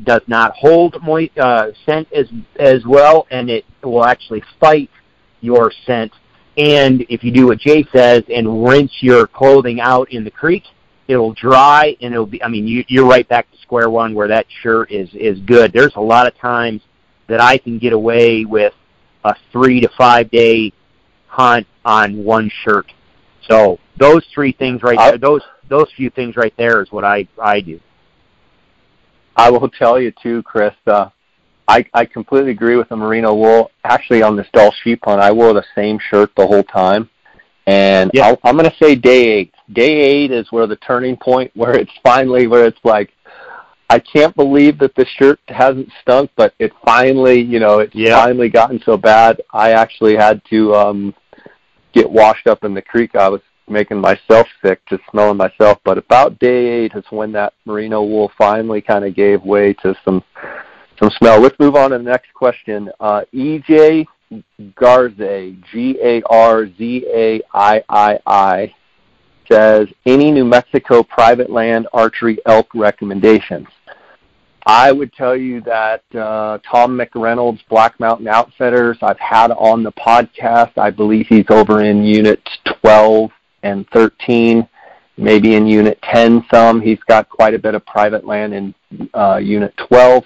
does not hold scent as well, and it will actually fight your scent. And if you do what Jay says and rinse your clothing out in the creek, it'll dry, and it'll be. You're right back to square one where that shirt is good. There's a lot of times that I can get away with a 3 to 5 day hunt on one shirt. So those three things right there, those few things right there is what I do. I will tell you too, Chris. I completely agree with the merino wool. Actually, on this Dall sheep hunt, I wore the same shirt the whole time. And I'm going to say day 8. Day 8 is where the turning point, where it's like, I can't believe that the shirt hasn't stunk, but it finally, finally gotten so bad. I actually had to get washed up in the creek. I was making myself sick, just smelling myself. But about day 8 is when that merino wool finally kind of gave way to some smell. Let's move on to the next question. EJ Garza, Garzaii, says, any New Mexico private land archery elk recommendations? I would tell you that Tom McReynolds, Black Mountain Outfitters, I've had on the podcast. I believe he's over in Units 12 and 13, maybe in Unit 10 some. He's got quite a bit of private land in Unit 12.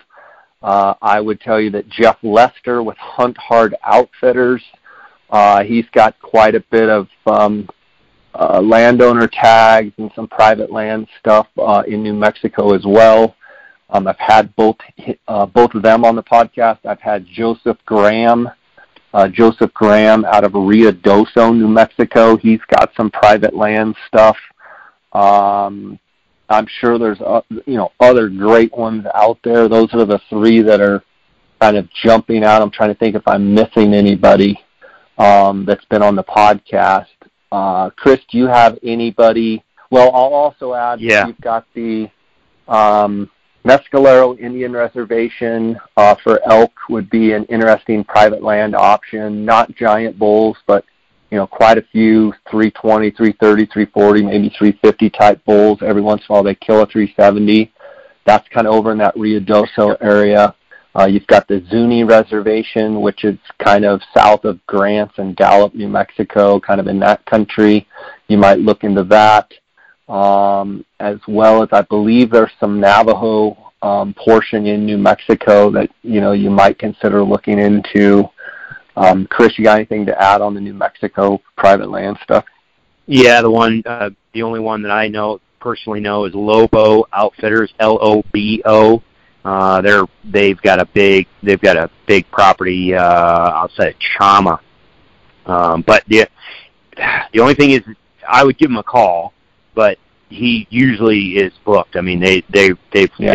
I would tell you that Jeff Lester with Hunt Hard Outfitters, he's got quite a bit of landowner tags and some private land stuff in New Mexico as well. I've had both of them on the podcast. I've had Joseph Graham out of Ruidoso, New Mexico. He's got some private land stuff. I'm sure there's other great ones out there. Those are the 3 that are kind of jumping out. I'm trying to think if I'm missing anybody that's been on the podcast. Chris, do you have anybody? Well, I'll also add you've got the Mescalero Indian Reservation for elk would be an interesting private land option. Not giant bulls, but quite a few 320, 330, 340, maybe 350 type bulls. Every once in a while they kill a 370. That's kind of over in that Ruidoso area. You've got the Zuni Reservation, which is kind of south of Grants and Gallup, New Mexico, kind of in that country. You might look into that. As well as I believe there's some Navajo portion in New Mexico that, you might consider looking into. Chris, you got anything to add on the New Mexico private land stuff? Yeah, the only one that I personally know is Lobo Outfitters, Lobo. They've got a big property outside of Chama. But the only thing is, I would give him a call, but he usually is booked. I mean, they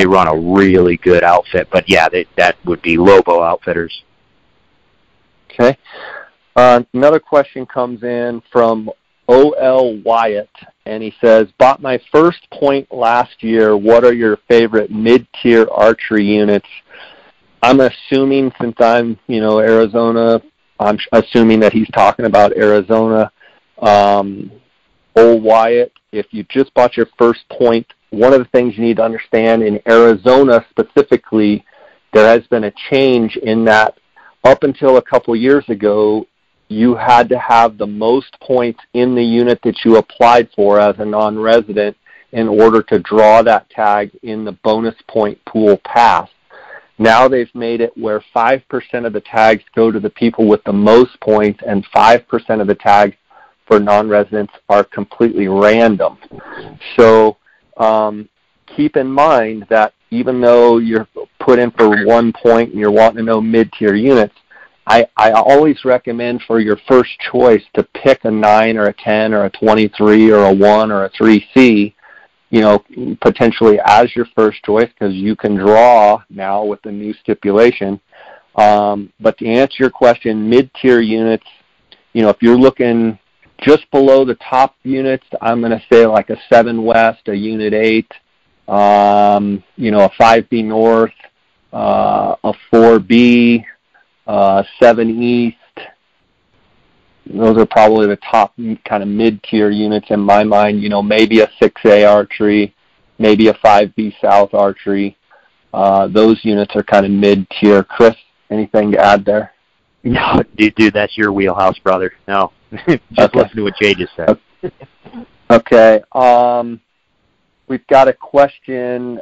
run a really good outfit. But yeah, that would be Lobo Outfitters. Okay. Another question comes in from O.L. Wyatt, and he says, bought my first point last year. What are your favorite mid-tier archery units? I'm assuming, since I'm, Arizona, I'm assuming that he's talking about Arizona. O. Wyatt, if you just bought your first point, one of the things you need to understand in Arizona specifically, there has been a change in that up until a couple years ago, you had to have the most points in the unit that you applied for as a non-resident in order to draw that tag in the bonus point pool pass. Now they've made it where 5% of the tags go to the people with the most points, and 5% of the tags for non-residents are completely random. So keep in mind that even though you're put in for 1 point and you're wanting to know mid-tier units, I always recommend for your first choice to pick a 9 or a 10 or a 23 or a 1 or a 3C, potentially as your first choice, because you can draw now with the new stipulation. But to answer your question, mid-tier units, if you're looking just below the top units, I'm going to say like a 7 West, a Unit 8, a 5B North, a 4B, 7 East. Those are probably the top kind of mid-tier units in my mind. Maybe a 6A Archery, maybe a 5B South Archery. Those units are kind of mid-tier. Chris, anything to add there? No, dude, that's your wheelhouse, brother. No, just listen to what Jay just said. Okay. We've got a question.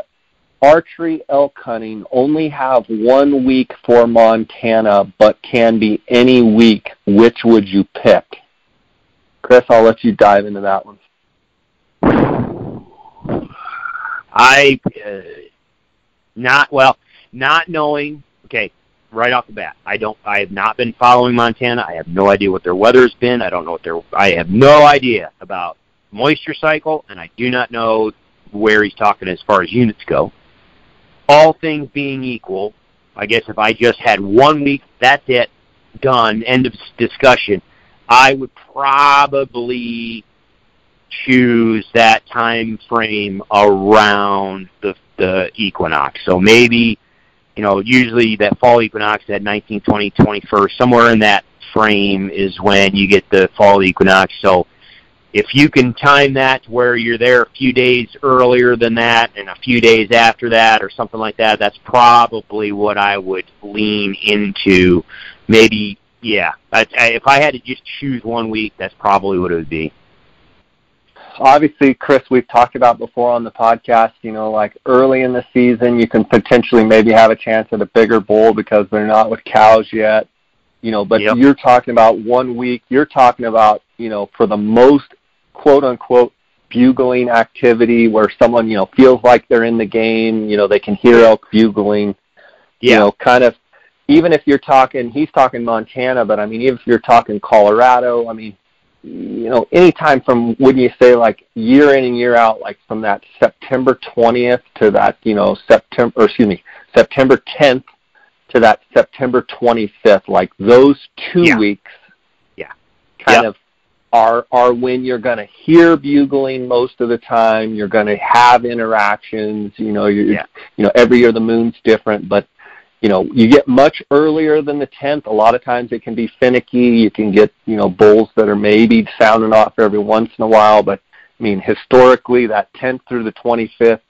Archery elk hunting only have 1 week for Montana, but can be any week. Which would you pick? Chris, I'll let you dive into that one. Not knowing, okay, right off the bat, I have not been following Montana. I have no idea what their weather's been. I have no idea about moisture cycle, and I do not know where he's talking as far as units go. All things being equal, I guess if I just had 1 week, that's it, done, end of discussion, I would probably choose that time frame around the equinox. So maybe, usually that fall equinox, that 19th, 20th, 21st, somewhere in that frame is when you get the fall equinox. So if you can time that to where you're there a few days earlier than that and a few days after that or something like that, that's probably what I would lean into. Maybe, yeah. If I had to just choose 1 week, that's probably what it would be. Obviously, Chris, we've talked about before on the podcast, like early in the season, you can potentially maybe have a chance at a bigger bull because they're not with cows yet, but yep. You're talking about 1 week. You're talking about, for the most quote-unquote bugling activity where someone, feels like they're in the game, they can hear elk bugling, kind of, even if you're talking, he's talking Montana, but I mean, even if you're talking Colorado, I mean, anytime from, wouldn't you say, like year in and year out, like from that September 20th to that, September 10th to that September 25th, like those 2 weeks, kind of are when you're going to hear bugling most of the time. You're going to have interactions. Every year the moon's different, but you get much earlier than the 10th. A lot of times it can be finicky. You can get, bulls that are maybe sounding off every once in a while. But, I mean, historically, that 10th through the 25th,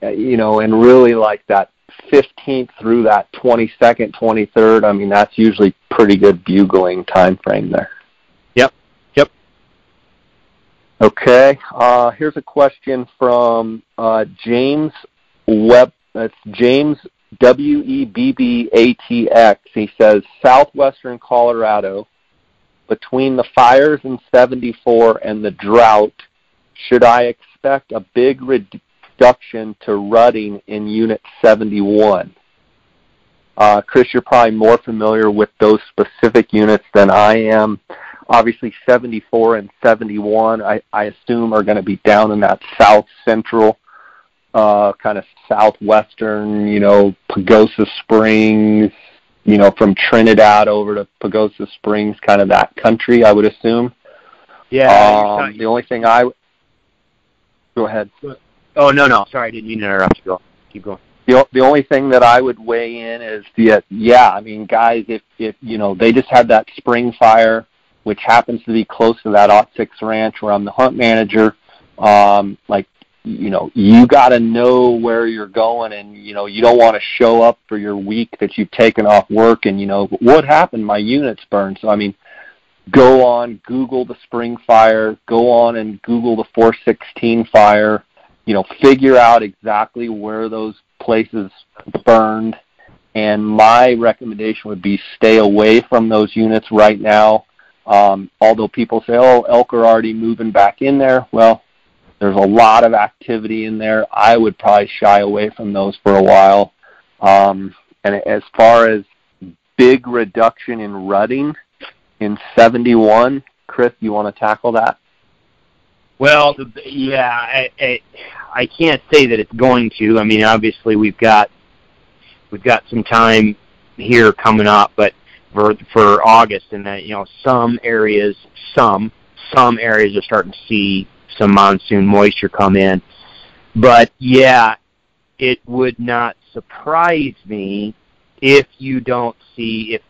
and really like that 15th through that 22nd, 23rd, I mean, that's usually pretty good bugling time frame there. Yep. Okay. Here's a question from James Webb. That's James WEBBATX. He says, southwestern Colorado, between the fires in 74 and the drought, should I expect a big reduction to rutting in Unit 71? Chris, you're probably more familiar with those specific units than I am. Obviously, 74 and 71, I assume, are going to be down in that south-central kind of southwestern, Pagosa Springs, from Trinidad over to Pagosa Springs, kind of that country, I would assume. Yeah. The only thing go ahead. Oh, no. Sorry, I didn't mean to interrupt you. Go. Keep going. The only thing that I would weigh in is I mean, guys, if they just had that spring fire, which happens to be close to that Ot 6 ranch where I'm the hunt manager, you got to know where you're going, and, you don't want to show up for your week that you've taken off work and, what happened? My unit's burned. So, I mean, go on, Google the spring fire, go on and Google the 416 fire, figure out exactly where those places burned. And my recommendation would be stay away from those units right now. Although people say, elk are already moving back in there. Well, there's a lot of activity in there. I would probably shy away from those for a while. And as far as big reduction in rutting in 71, Chris, you want to tackle that? Well, I can't say that it's going to. I mean, obviously we've got some time here coming up, but for August, and that some areas are starting to see some monsoon moisture come in. But it would not surprise me if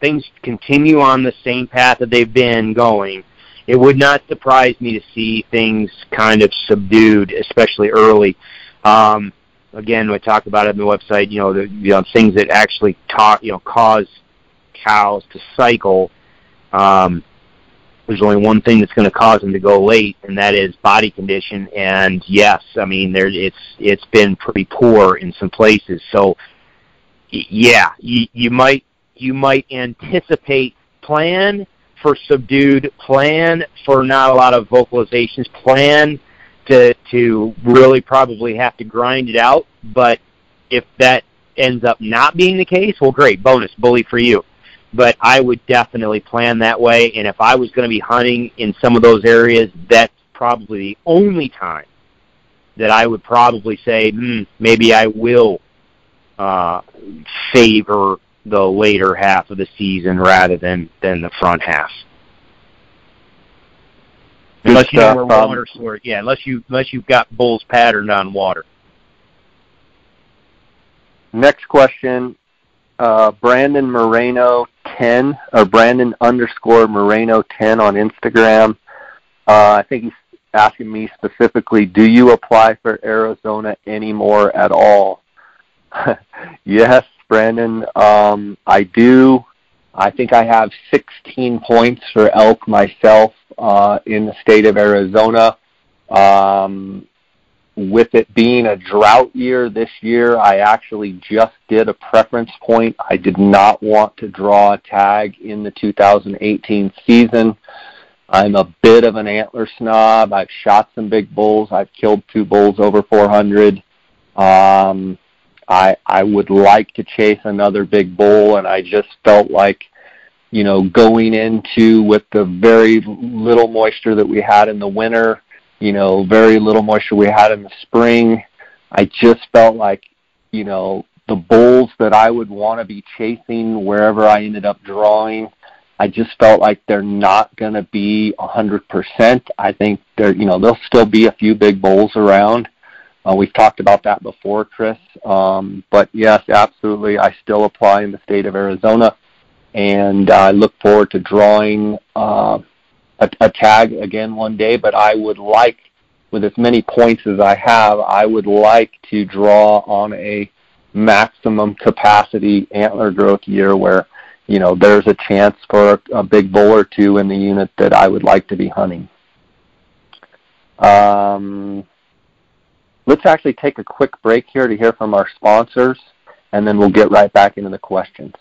things continue on the same path that they've been going. It would not surprise me to see things kind of subdued, especially early. Again, we talked about it on the website, the things that actually cause cows to cycle. There's only one thing that's going to cause them to go late, and that is body condition. And yes, I mean, it's been pretty poor in some places. So, you might anticipate, plan for subdued, plan for not a lot of vocalizations, plan to really probably have to grind it out. But if that ends up not being the case, well, great, bonus, bully for you. But I would definitely plan that way, and if I was going to be hunting in some of those areas, that's probably the only time that I would probably say, maybe I will favor the later half of the season rather than the front half. Unless you know where water source, unless you've got bulls patterned on water. Next question, Brandon Moreno 10 or Brandon _Moreno 10 on Instagram. I think he's asking me specifically, do you apply for Arizona anymore at all? Yes, Brandon, I do. I think I have 16 points for elk myself in the state of Arizona. With it being a drought year this year, I actually just did a preference point. I did not want to draw a tag in the 2018 season. I'm a bit of an antler snob. I've shot some big bulls. I've killed 2 bulls over 400. I would like to chase another big bull, and I just felt like, going into with the very little moisture that we had in the winter, very little moisture we had in the spring, I just felt like, the bulls that I would want to be chasing wherever I ended up drawing, I just felt like they're not going to be 100%. I think there'll still be a few big bulls around. We've talked about that before, Chris. But yes, absolutely, I still apply in the state of Arizona, and I look forward to drawing a tag again one day. But I would like, with as many points as I have, I would like to draw on a maximum capacity antler growth year where, there's a chance for a big bull or 2 in the unit that I would like to be hunting. Let's actually take a quick break here to hear from our sponsors, and then we'll get right back into the questions.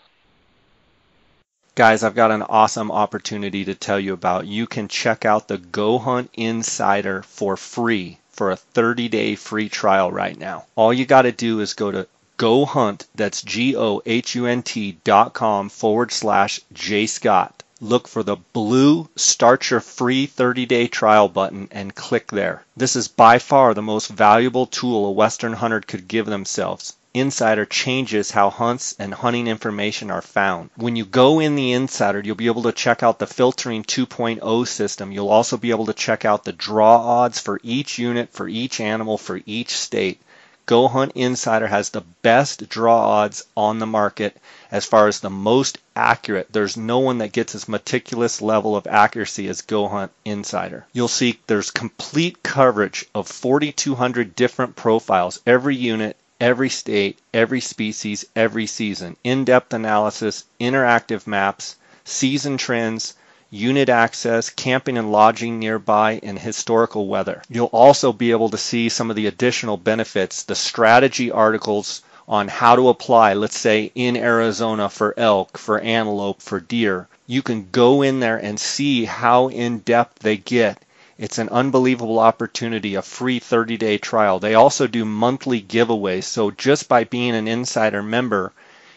Guys, I've got an awesome opportunity to tell you about. You can check out the Go Hunt Insider for free for a 30-day free trial right now. All you got to do is go to GoHunt, that's GoHunt.com/JScott. Look for the blue Start Your Free 30-Day Trial button and click there. This is by far the most valuable tool a Western hunter could give themselves. Insider changes how hunts and hunting information are found. When you go in the Insider, you'll be able to check out the Filtering 2.0 system. You'll also be able to check out the draw odds for each unit, for each animal, for each state. Go Hunt Insider has the best draw odds on the market as far as the most accurate. There's no one that gets as meticulous level of accuracy as Go Hunt Insider. You'll see there's complete coverage of 4,200 different profiles, every unit, every state, every species, every season. In-depth analysis, interactive maps, season trends, unit access, camping and lodging nearby, and historical weather. You'll also be able to see some of the additional benefits, the strategy articles on how to apply, let's say in Arizona for elk, for antelope, for deer. You can go in there and see how in-depth they get. It's an unbelievable opportunity, a free 30-day trial. They also do monthly giveaways, so just by being an Insider member,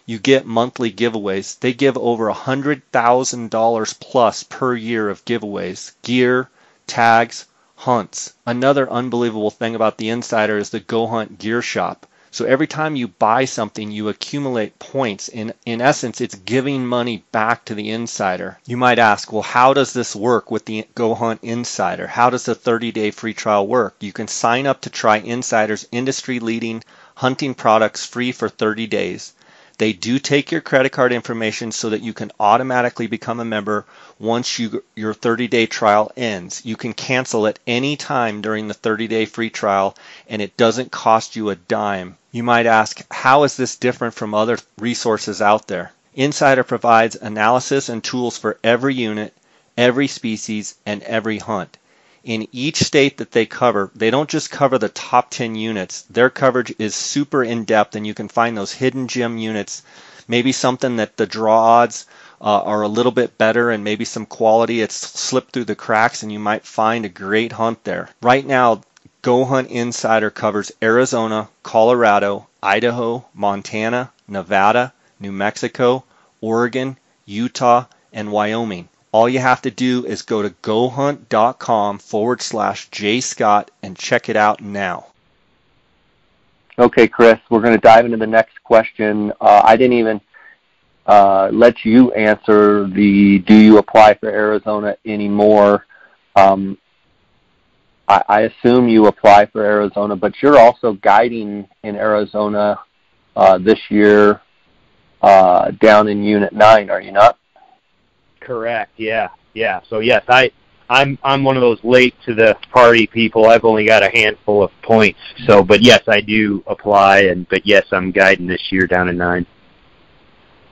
you get monthly giveaways. They give over $100,000 plus per year of giveaways, gear, tags, hunts. Another unbelievable thing about the Insider is the Go Hunt Gear Shop. So every time you buy something, you accumulate points. In essence, it's giving money back to the Insider. You might ask, well, how does this work with the Go Hunt Insider? How does the 30-day free trial work? You can sign up to try Insider's industry-leading hunting products free for 30 days. They do take your credit card information so that you can automatically become a member once your 30-day trial ends. You can cancel at any time during the 30-day free trial, and it doesn't cost you a dime. You might ask, how is this different from other resources out there? Insider provides analysis and tools for every unit, every species, and every hunt. In each state that they cover, they don't just cover the top 10 units. Their coverage is super in-depth, and you can find those hidden gem units, maybe something that the draw odds are a little bit better and maybe some quality, it's slipped through the cracks and you might find a great hunt there. Right now, Go Hunt Insider covers Arizona, Colorado, Idaho, Montana, Nevada, New Mexico, Oregon, Utah, and Wyoming. All you have to do is go to gohunt.com/JScott and check it out now. Okay, Chris, we're going to dive into the next question. I didn't even let you answer the do you apply for Arizona anymore. I assume you apply for Arizona, but you're also guiding in Arizona this year down in Unit 9, are you not? Correct. Yeah. So yes, I'm one of those late to the party people. I've only got a handful of points. So, but yes, I do apply, but yes, I'm guiding this year down in 9.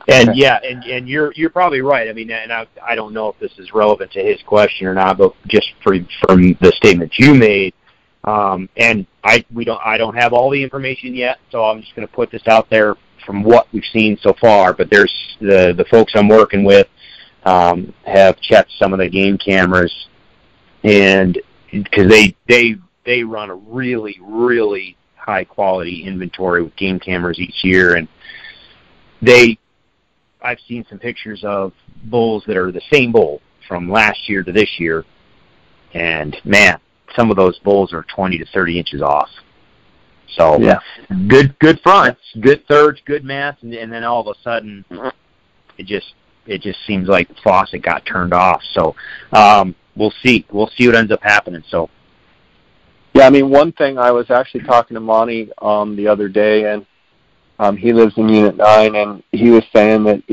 And okay. yeah, and you're probably right. I mean, and I don't know if this is relevant to his question or not, but just from the statement you made, and I don't have all the information yet, so I'm just going to put this out there from what we've seen so far. But there's the folks I'm working with have checked some of the game cameras, and because they run a really, really high quality inventory with game cameras each year, and I've seen some pictures of bulls that are the same bull from last year to this year, and man, some of those bulls are 20 to 30 inches off. So yeah. Good fronts, good thirds, good mass, and then all of a sudden, it just seems like the faucet got turned off. So we'll see what ends up happening. So yeah, I mean, one thing, I was actually talking to Monty the other day, and he lives in Unit 9, and he was saying that,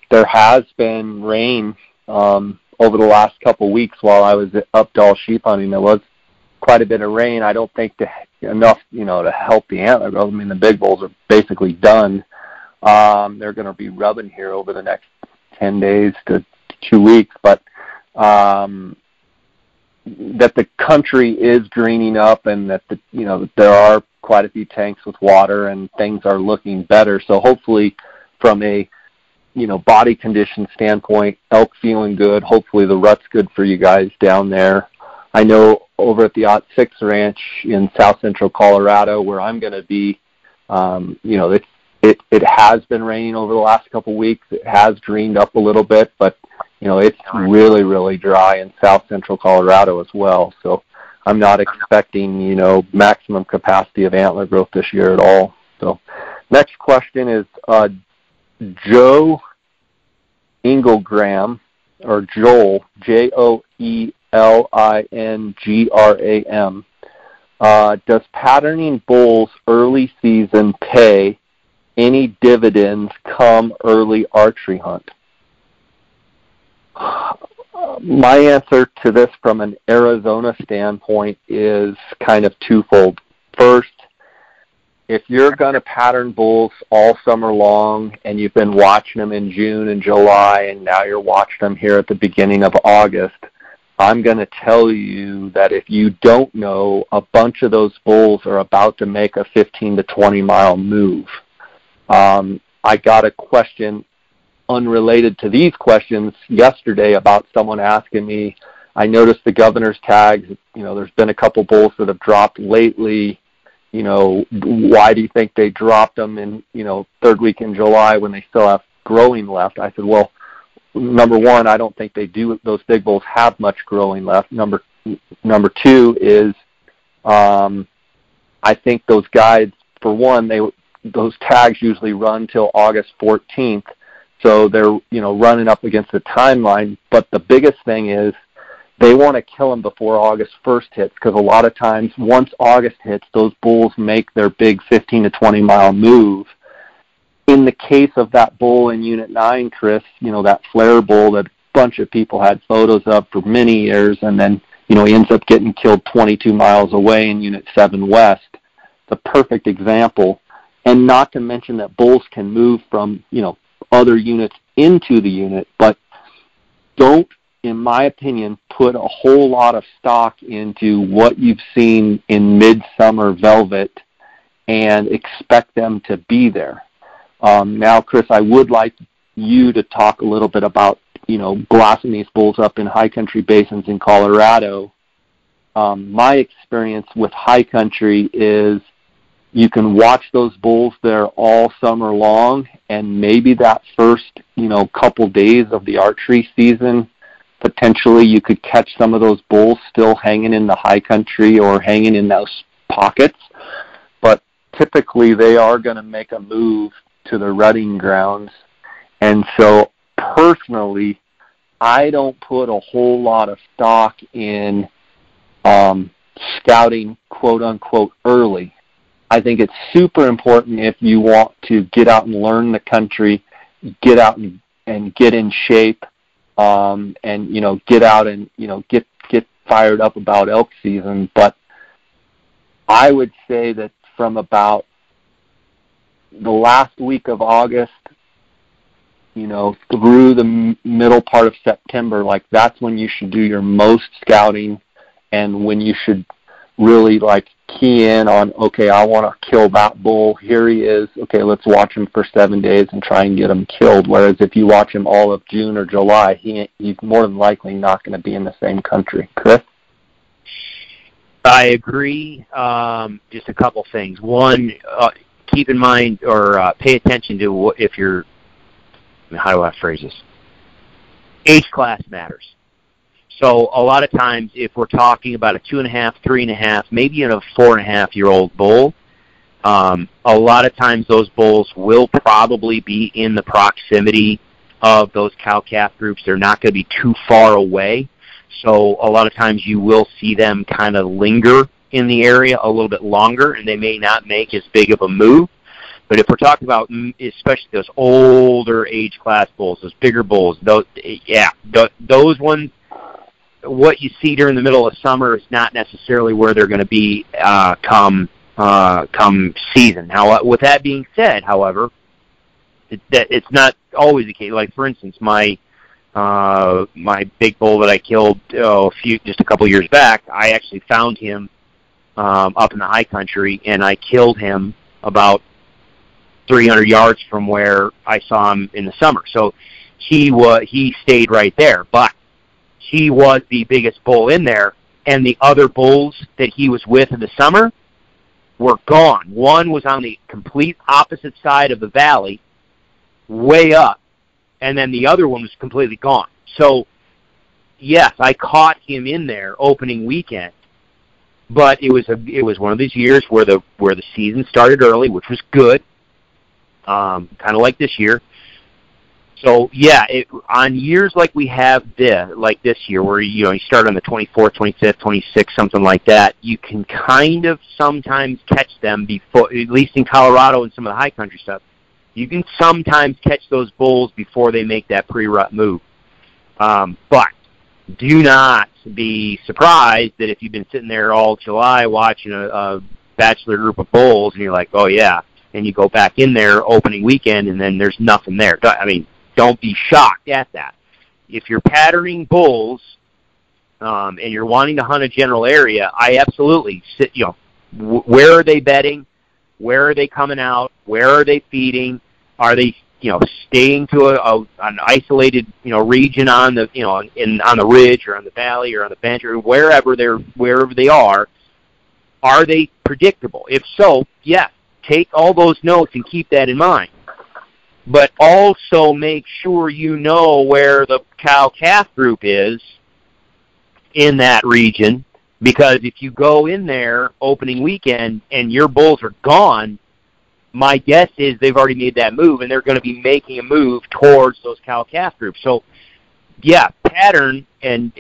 there has been rain over the last couple of weeks while I was up Doll sheep hunting. There was quite a bit of rain. I don't think enough, to help the antler growth. I mean, the big bulls are basically done. They're going to be rubbing here over the next 10 days to 2 weeks, but that the country is greening up, and that there are quite a few tanks with water and things are looking better. So hopefully from a body condition standpoint, elk feeling good. Hopefully the rut's good for you guys down there. I know over at the Ot 6 Ranch in south central Colorado, where I'm going to be, it has been raining over the last couple of weeks. It has greened up a little bit, but it's really, really dry in south central Colorado as well. So I'm not expecting, maximum capacity of antler growth this year at all. So next question is Joe Ingelgram, or Joel, Joelingram. Does patterning bulls early season pay? Any dividends come early archery hunt? My answer to this from an Arizona standpoint is kind of twofold. First, if you're going to pattern bulls all summer long and you've been watching them in June and July and now you're watching them here at the beginning of August, I'm going to tell you that if you don't know, a bunch of those bulls are about to make a 15 to 20 mile move. I got a question unrelated to these questions yesterday about someone asking me, I noticed the governor's tags, there's been a couple bulls that have dropped lately. Why do you think they dropped them in, third week in July when they still have growing left? I said, well, number one, I don't think they do. Those big bulls have much growing left. Number two is, I think those guides, for one, those tags usually run till August 14th. So they're, running up against the timeline. But the biggest thing is they want to kill them before August 1st hits, because a lot of times once August hits, those bulls make their big 15 to 20 mile move. In the case of that bull in Unit 9, Chris, that flare bull that a bunch of people had photos of for many years, and then, he ends up getting killed 22 miles away in Unit 7 West. It's a perfect example. And not to mention that bulls can move from, other units into the unit, but don't, in my opinion, put a whole lot of stock into what you've seen in midsummer velvet and expect them to be there. Now, Chris, I would like you to talk a little bit about, glassing these bulls up in high country basins in Colorado. My experience with high country is you can watch those bulls there all summer long, and maybe that first, couple days of the archery season, potentially you could catch some of those bulls still hanging in the high country or hanging in those pockets. But typically they are going to make a move to the rutting grounds. And so personally, I don't put a whole lot of stock in scouting, quote unquote, early. I think it's super important if you want to get out and learn the country, get out and get in shape, and get out and get fired up about elk season. But I would say that from about the last week of August, through the middle part of September, like that's when you should do your most scouting, and when you should really key in on, okay, I want to kill that bull. Here he is. Okay, let's watch him for 7 days and try and get him killed. Whereas if you watch him all of June or July, he's more than likely not going to be in the same country. Chris? I agree. Just a couple things. One, keep in mind or pay attention to if you're, how do I phrase this? Age class matters. So a lot of times, if we're talking about a 2.5, 3.5, maybe even a 4.5-year-old bull, a lot of times those bulls will probably be in the proximity of those cow-calf groups. They're not going to be too far away. So a lot of times you will see them kind of linger in the area a little bit longer, and they may not make as big of a move. But if we're talking about especially those older age class bulls, those bigger bulls, those ones, what you see during the middle of summer is not necessarily where they're going to be come season. Now, with that being said, however, it's not always the case. Like, for instance, my big bull that I killed just a couple years back, I actually found him up in the high country, and I killed him about 300 yards from where I saw him in the summer. So he stayed right there, but he was the biggest bull in there, and the other bulls that he was with in the summer were gone. One was on the complete opposite side of the valley, way up, and then the other one was completely gone. So, yes, I caught him in there opening weekend, but it was one of these years where the season started early, which was good, kind of like this year. So, yeah, on years like we have this year, where you start on the 24th, 25th, 26th, something like that, you can kind of sometimes catch them before, at least in Colorado and some of the high country stuff, you can sometimes catch those bulls before they make that pre-rut move. But do not be surprised that if you've been sitting there all July watching a bachelor group of bulls, and you're like, oh, yeah, and you go back in there opening weekend, and then there's nothing there. I mean, don't be shocked at that. If you're patterning bulls and you're wanting to hunt a general area, I absolutely where are they bedding? Where are they coming out? Where are they feeding? Are they staying to an isolated region on the on the ridge or on the valley or on the bench or wherever they are? Are they predictable? If so, yes, take all those notes and keep that in mind. But also make sure you know where the cow-calf group is in that region, because if you go in there opening weekend and your bulls are gone, my guess is they've already made that move, and they're going to be making a move towards those cow-calf groups. So, yeah, pattern and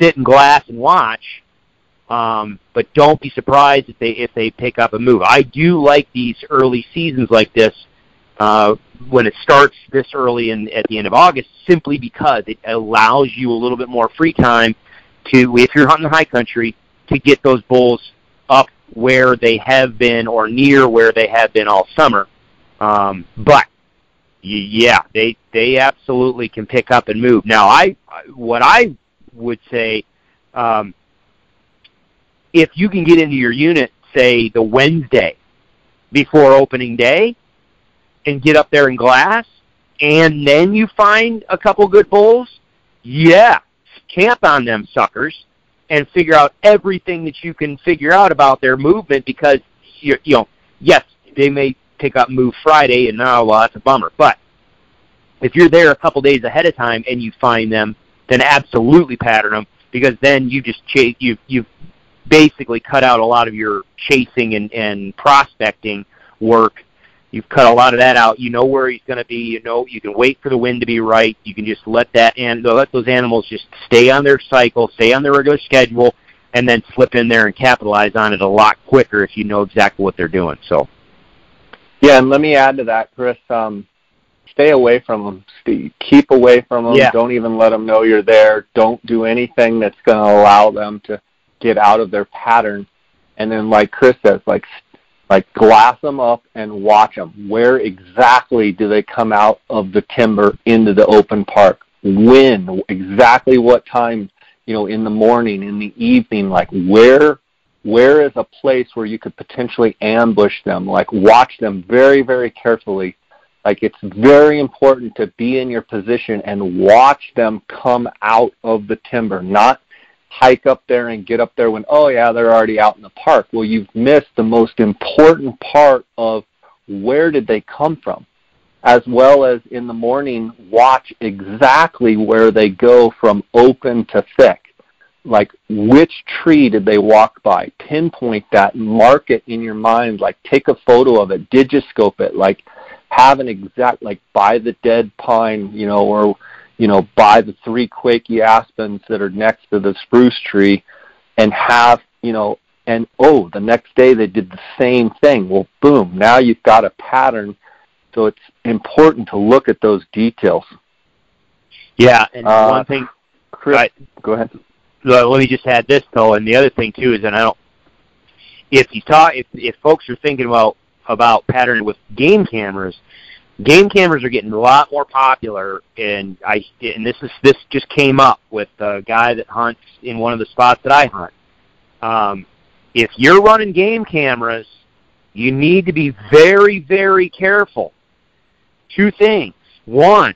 sit and glass and watch, but don't be surprised if they pick up a move. I do like these early seasons like this, when it starts this early and at the end of August, simply because it allows you a little bit more free time to, if you're hunting the high country, to get those bulls up where they have been or near where they have been all summer. But yeah, they absolutely can pick up and move. Now, what I would say, if you can get into your unit, say the Wednesday before opening day, and get up there and glass, and then you find a couple good bulls, yeah, camp on them suckers and figure out everything that you can figure out about their movement, because, yes, they may pick up move Friday, and now, well, that's a bummer. But if you're there a couple days ahead of time and you find them, then absolutely pattern them, because then you just you've basically cut out a lot of your chasing and prospecting work. You've cut a lot of that out. You know where he's going to be. You can wait for the wind to be right. You can just let those animals just stay on their cycle, stay on their regular schedule, and then slip in there and capitalize on it a lot quicker if you know exactly what they're doing. So, yeah, and let me add to that, Chris. Stay away from them, Steve. Keep away from them. Yeah. Don't even let them know you're there. Don't do anything that's going to allow them to get out of their pattern. And then, like Chris says, like glass them up and watch them. Where exactly do they come out of the timber into the open park? When? Exactly what time? In the morning, in the evening? Like where is a place where you could potentially ambush them? Like watch them very, very carefully. Like it's very important to be in your position and watch them come out of the timber, not hike up there and get up there when, oh yeah, they're already out in the park. Well, you've missed the most important part of where did they come from, as well as in the morning, watch exactly where they go from open to thick. Like which tree did they walk by? Pinpoint that, mark it in your mind, like take a photo of it, digiscope it, like have an exact, like by the dead pine, or by the 3 quaky aspens that are next to the spruce tree, and have, and the next day they did the same thing. Well, boom, now you've got a pattern. So it's important to look at those details. Yeah, and one thing, Chris, go ahead. Let me just add this though, and the other thing too is, and if folks are thinking about patterning with game cameras are getting a lot more popular, and this just came up with a guy that hunts in one of the spots that I hunt. If you're running game cameras, you need to be very, very careful. 2 things. 1,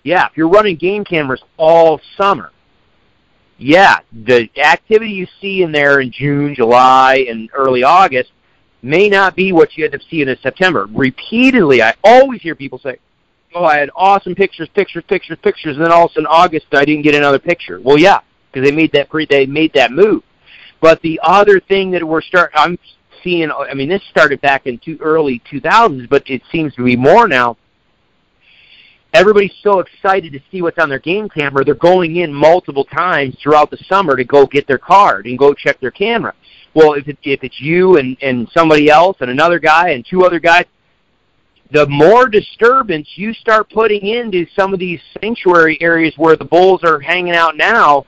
if you're running game cameras all summer, the activity you see in there in June, July, and early August may not be what you end up seeing in September. Repeatedly, I always hear people say, oh, I had awesome pictures, and then all of a sudden August, I didn't get another picture. Well, yeah, because they made that move. But the other thing that I'm seeing, this started back in early 2000s, but it seems to be more now. Everybody's so excited to see what's on their game camera, they're going in multiple times throughout the summer to go get their card and go check their camera. Well, if it's you and somebody else and another guy and 2 other guys, the more disturbance you start putting into some of these sanctuary areas where the bulls are hanging out now,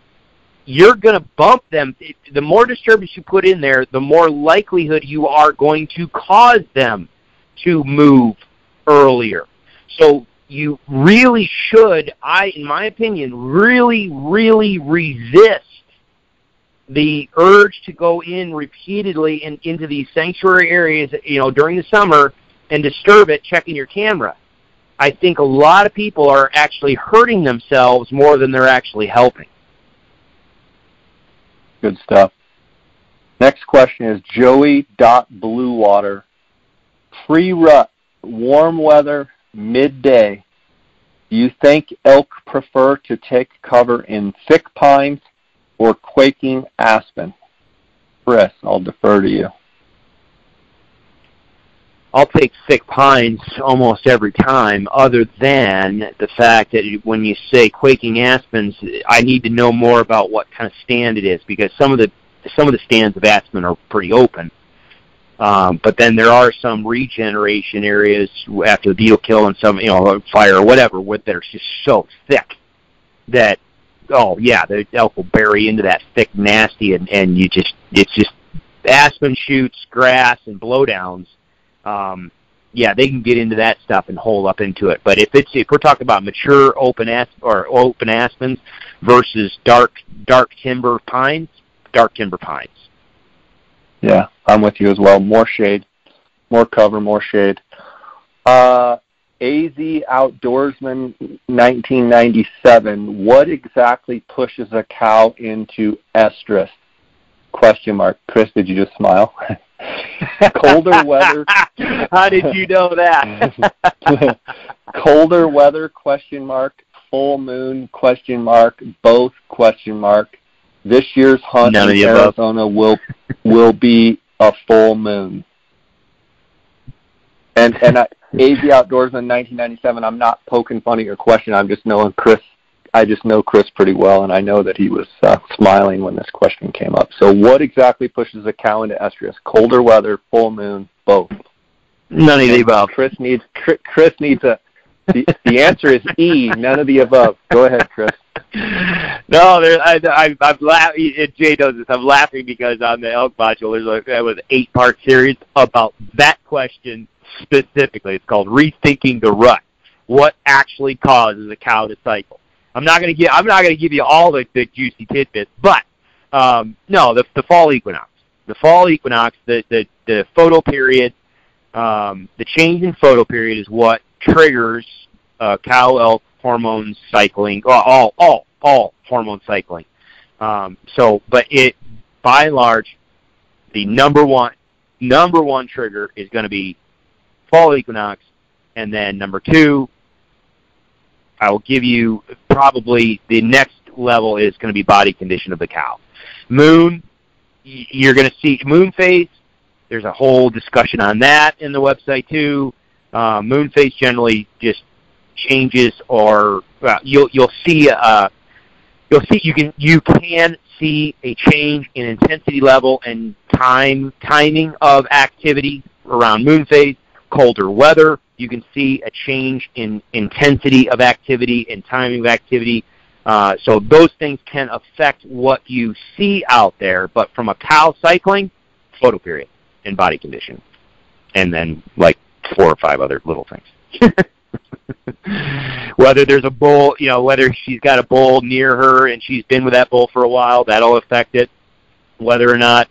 you're going to bump them. The more disturbance you put in there, the more likelihood you are going to cause them to move earlier. So you really should, in my opinion, really, really resist the urge to go in repeatedly into these sanctuary areas, during the summer and disturb it, checking your camera. I think a lot of people are actually hurting themselves more than they're actually helping. Good stuff. Next question is Joey.Bluewater. Pre-rut, warm weather, midday. Do you think elk prefer to take cover in thick pines or quaking aspen? Chris, I'll defer to you. I'll take thick pines almost every time, other than the fact that when you say quaking aspens, I need to know more about what kind of stand it is, because some of the stands of aspen are pretty open. But then there are some regeneration areas after the beetle kill and some, fire or whatever, that are just so thick that, the elk will bury into that thick nasty, and it's just aspen shoots, grass, and blowdowns. They can get into that stuff and hole up into it. But if we're talking about mature open aspens versus dark timber pines, dark timber pines. Yeah, I'm with you as well. More shade, more cover, more shade. AZ Outdoorsman 1997, what exactly pushes a cow into estrus? Question mark. Chris, did you just smile? Colder weather. How did you know that? Colder weather, question mark. Full moon, question mark. Both, question mark. This year's hunt in Arizona will be a full moon. And AZ Outdoorsman 1997, I'm not poking fun at your question. I'm just knowing Chris. I just know Chris pretty well, and I know that he was smiling when this question came up. So what exactly pushes a cow into estrus? Colder weather, full moon, both? None of the above. Chris needs a... The answer is E, none of the above. Go ahead, Chris. No, I'm laughing. Jay knows this. I'm laughing because on the elk module, there was an 8-part series about that question specifically. It's called Rethinking the Rut. What actually causes a cow to cycle? I'm not going to give you all the juicy tidbits, but no, the fall equinox. The fall equinox, the photo period, the change in photo period is what triggers cow elk hormone cycling, all hormone cycling. But it, by and large, the number one trigger is going to be fall equinox, and then number 2, I will give you probably the next level is going to be body condition of the cow. Moon, you're going to see moon phase. There's a whole discussion on that in the website too. Moon phase generally just changes, or you can see a change in intensity level and timing of activity around moon phase. Colder weather, you can see a change in intensity of activity and timing of activity. So those things can affect what you see out there. But from a cow cycling, photo period and body condition, and then like 4 or 5 other little things. Whether there's a bull, whether she's got a bull near her and she's been with that bull for a while, that'll affect it. Whether or not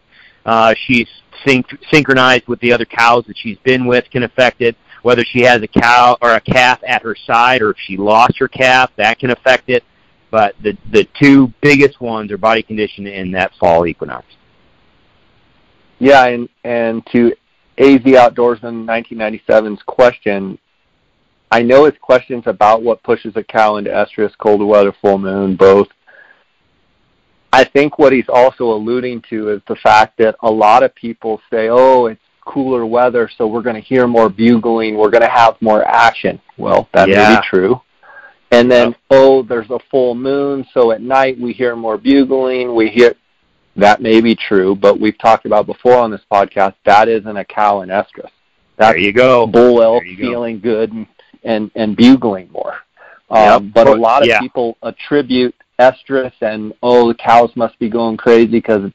she's synchronized with the other cows that she's been with can affect it. Whether she has a cow or a calf at her side, or if she lost her calf, that can affect it. But the 2 biggest ones are body condition and that fall equinox. Yeah, and to AZ Outdoorsman 1997's question, I know his question's about what pushes a cow into estrus, colder weather, full moon, both. I think what he's also alluding to is the fact that a lot of people say, oh, it's cooler weather, so we're going to hear more bugling, we're going to have more action. Well, that may be true. And then, there's a full moon, so at night we hear more bugling, that may be true, but we've talked about before on this podcast, that isn't a cow in estrus. That's there you go. Bull elk feeling good and bugling more. But a lot of people attribute estrus and, the cows must be going crazy because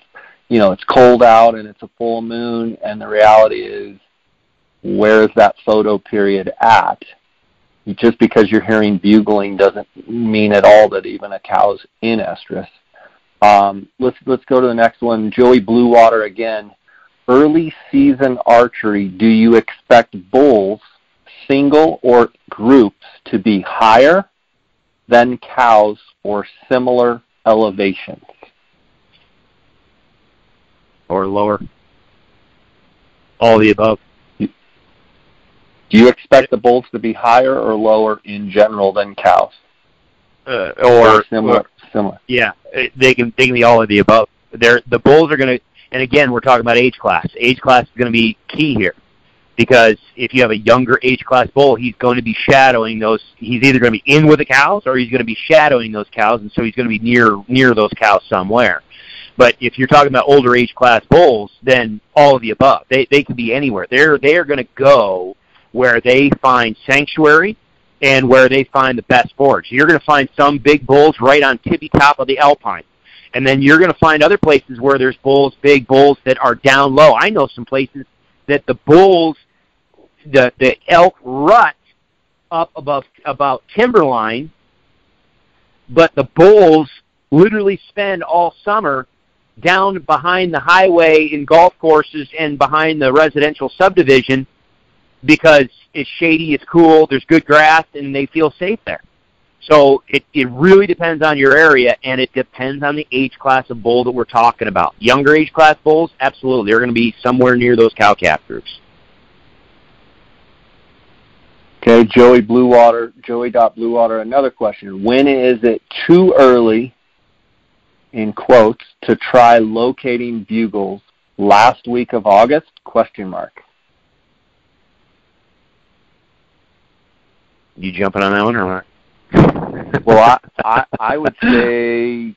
it's cold out and it's a full moon, and the reality is, where's that photo period at? Just because you're hearing bugling doesn't mean at all that even a cow's in estrus. Let's go to the next one. Joey Bluewater again. Early season archery, do you expect bulls, single or groups, to be higher than cows or similar elevations? Or lower? All the above. Do you expect the bulls to be higher or lower in general than cows? Or similar. Yeah, they can be all of the above. The bulls are going to, and again, we're talking about age class. Age class is going to be key here, because if you have a younger age class bull, he's going to be shadowing those. He's either going to be in with the cows, or he's going to be shadowing those cows, and so he's going to be near those cows somewhere. But if you're talking about older age class bulls, then all of the above. They can be anywhere. They are going to go where they find sanctuary and where they find the best forage. You're going to find some big bulls right on tippy top of the alpine. And then you're going to find other places where there's big bulls that are down low. I know some places that the bulls, the elk rut up above about timberline, but the bulls literally spend all summer down behind the highway in golf courses and behind the residential subdivision because it's shady, it's cool, there's good grass, and they feel safe there. So it really depends on your area, and it depends on the age class of bull that we're talking about. Younger age class bulls, absolutely, they're going to be somewhere near those cow-calf groups. Okay, Joey.Bluewater, another question. When is it too early, in quotes, to try locating bugles? Last week of August? ? You jumping on that one or what? Well, I would say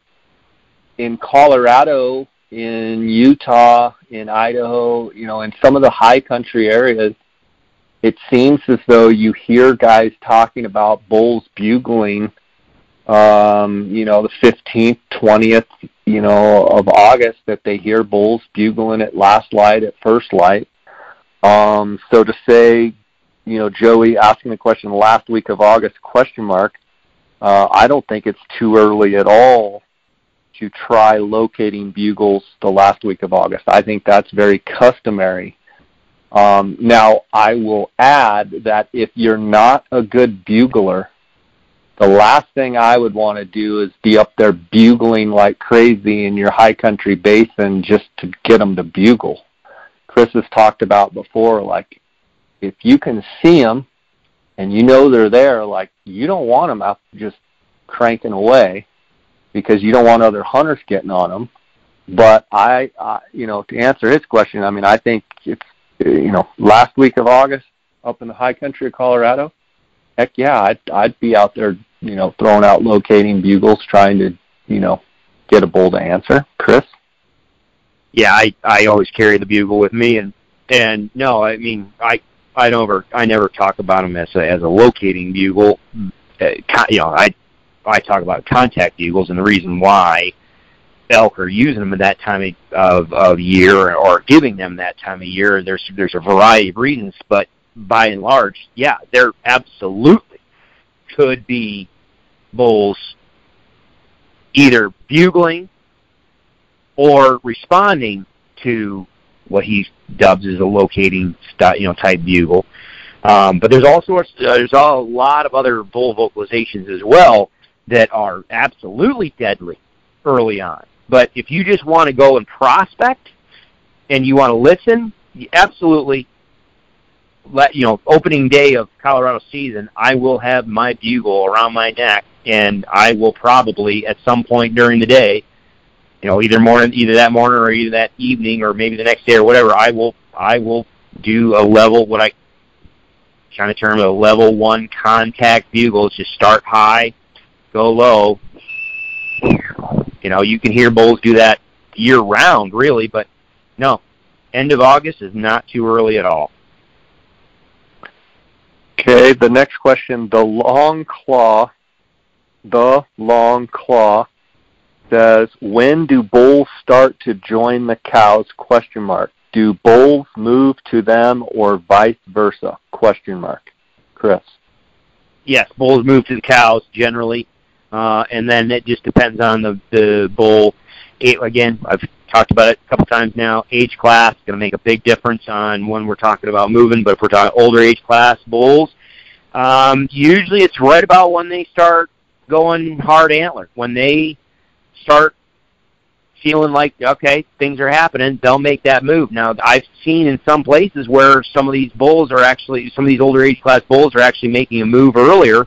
in Colorado, in Utah, in Idaho, in some of the high country areas, it seems as though you hear guys talking about bulls bugling, the 15th, 20th, of August, that they hear bulls bugling at last light, at first light. So to say, Joey asking the question last week of August, ? I don't think it's too early at all to try locating bugles the last week of August. I think that's very customary. Now, I will add that if you're not a good bugler, the last thing I would want to do is be up there bugling like crazy in your high country basin just to get them to bugle. Chris has talked about before, like, if you can see them and they're there, like, you don't want them out just cranking away because you don't want other hunters getting on them. But I to answer his question, I mean, I think it's, last week of August up in the high country of Colorado, heck yeah, I'd be out there, throwing out locating bugles, trying to, get a bull to answer. Chris? Yeah, I always carry the bugle with me, and no, I mean, I never talk about them as a locating bugle. I talk about contact bugles, and the reason why elk are using them at that time of year, or giving them that time of year, there's a variety of reasons, but by and large, yeah, there absolutely could be bulls either bugling or responding to what he dubs as a locating type bugle. But there's a lot of other bull vocalizations as well that are absolutely deadly early on. But if you just want to go and prospect and you want to listen, you absolutely opening day of Colorado season, I will have my bugle around my neck, and I will probably at some point during the day, either that morning or either that evening or maybe the next day or whatever, I will do a level, what I kind of term a level 1 contact bugle. It's just start high, go low. You can hear bulls do that year round, really, but no, end of August is not too early at all. Okay, the next question, the long claw says, when do bulls start to join the cows? ? Do bulls move to them or vice versa? ? Chris? Yes, bulls move to the cows generally, and then it just depends on the bull. Again, I've talked about it a couple times now. Age class is going to make a big difference on when we're talking about moving, but if we're talking older age class bulls, usually it's right about when they start going hard antler. When they start feeling like, okay, things are happening, they'll make that move. Now, I've seen in some places where some of these older age class bulls are actually making a move earlier.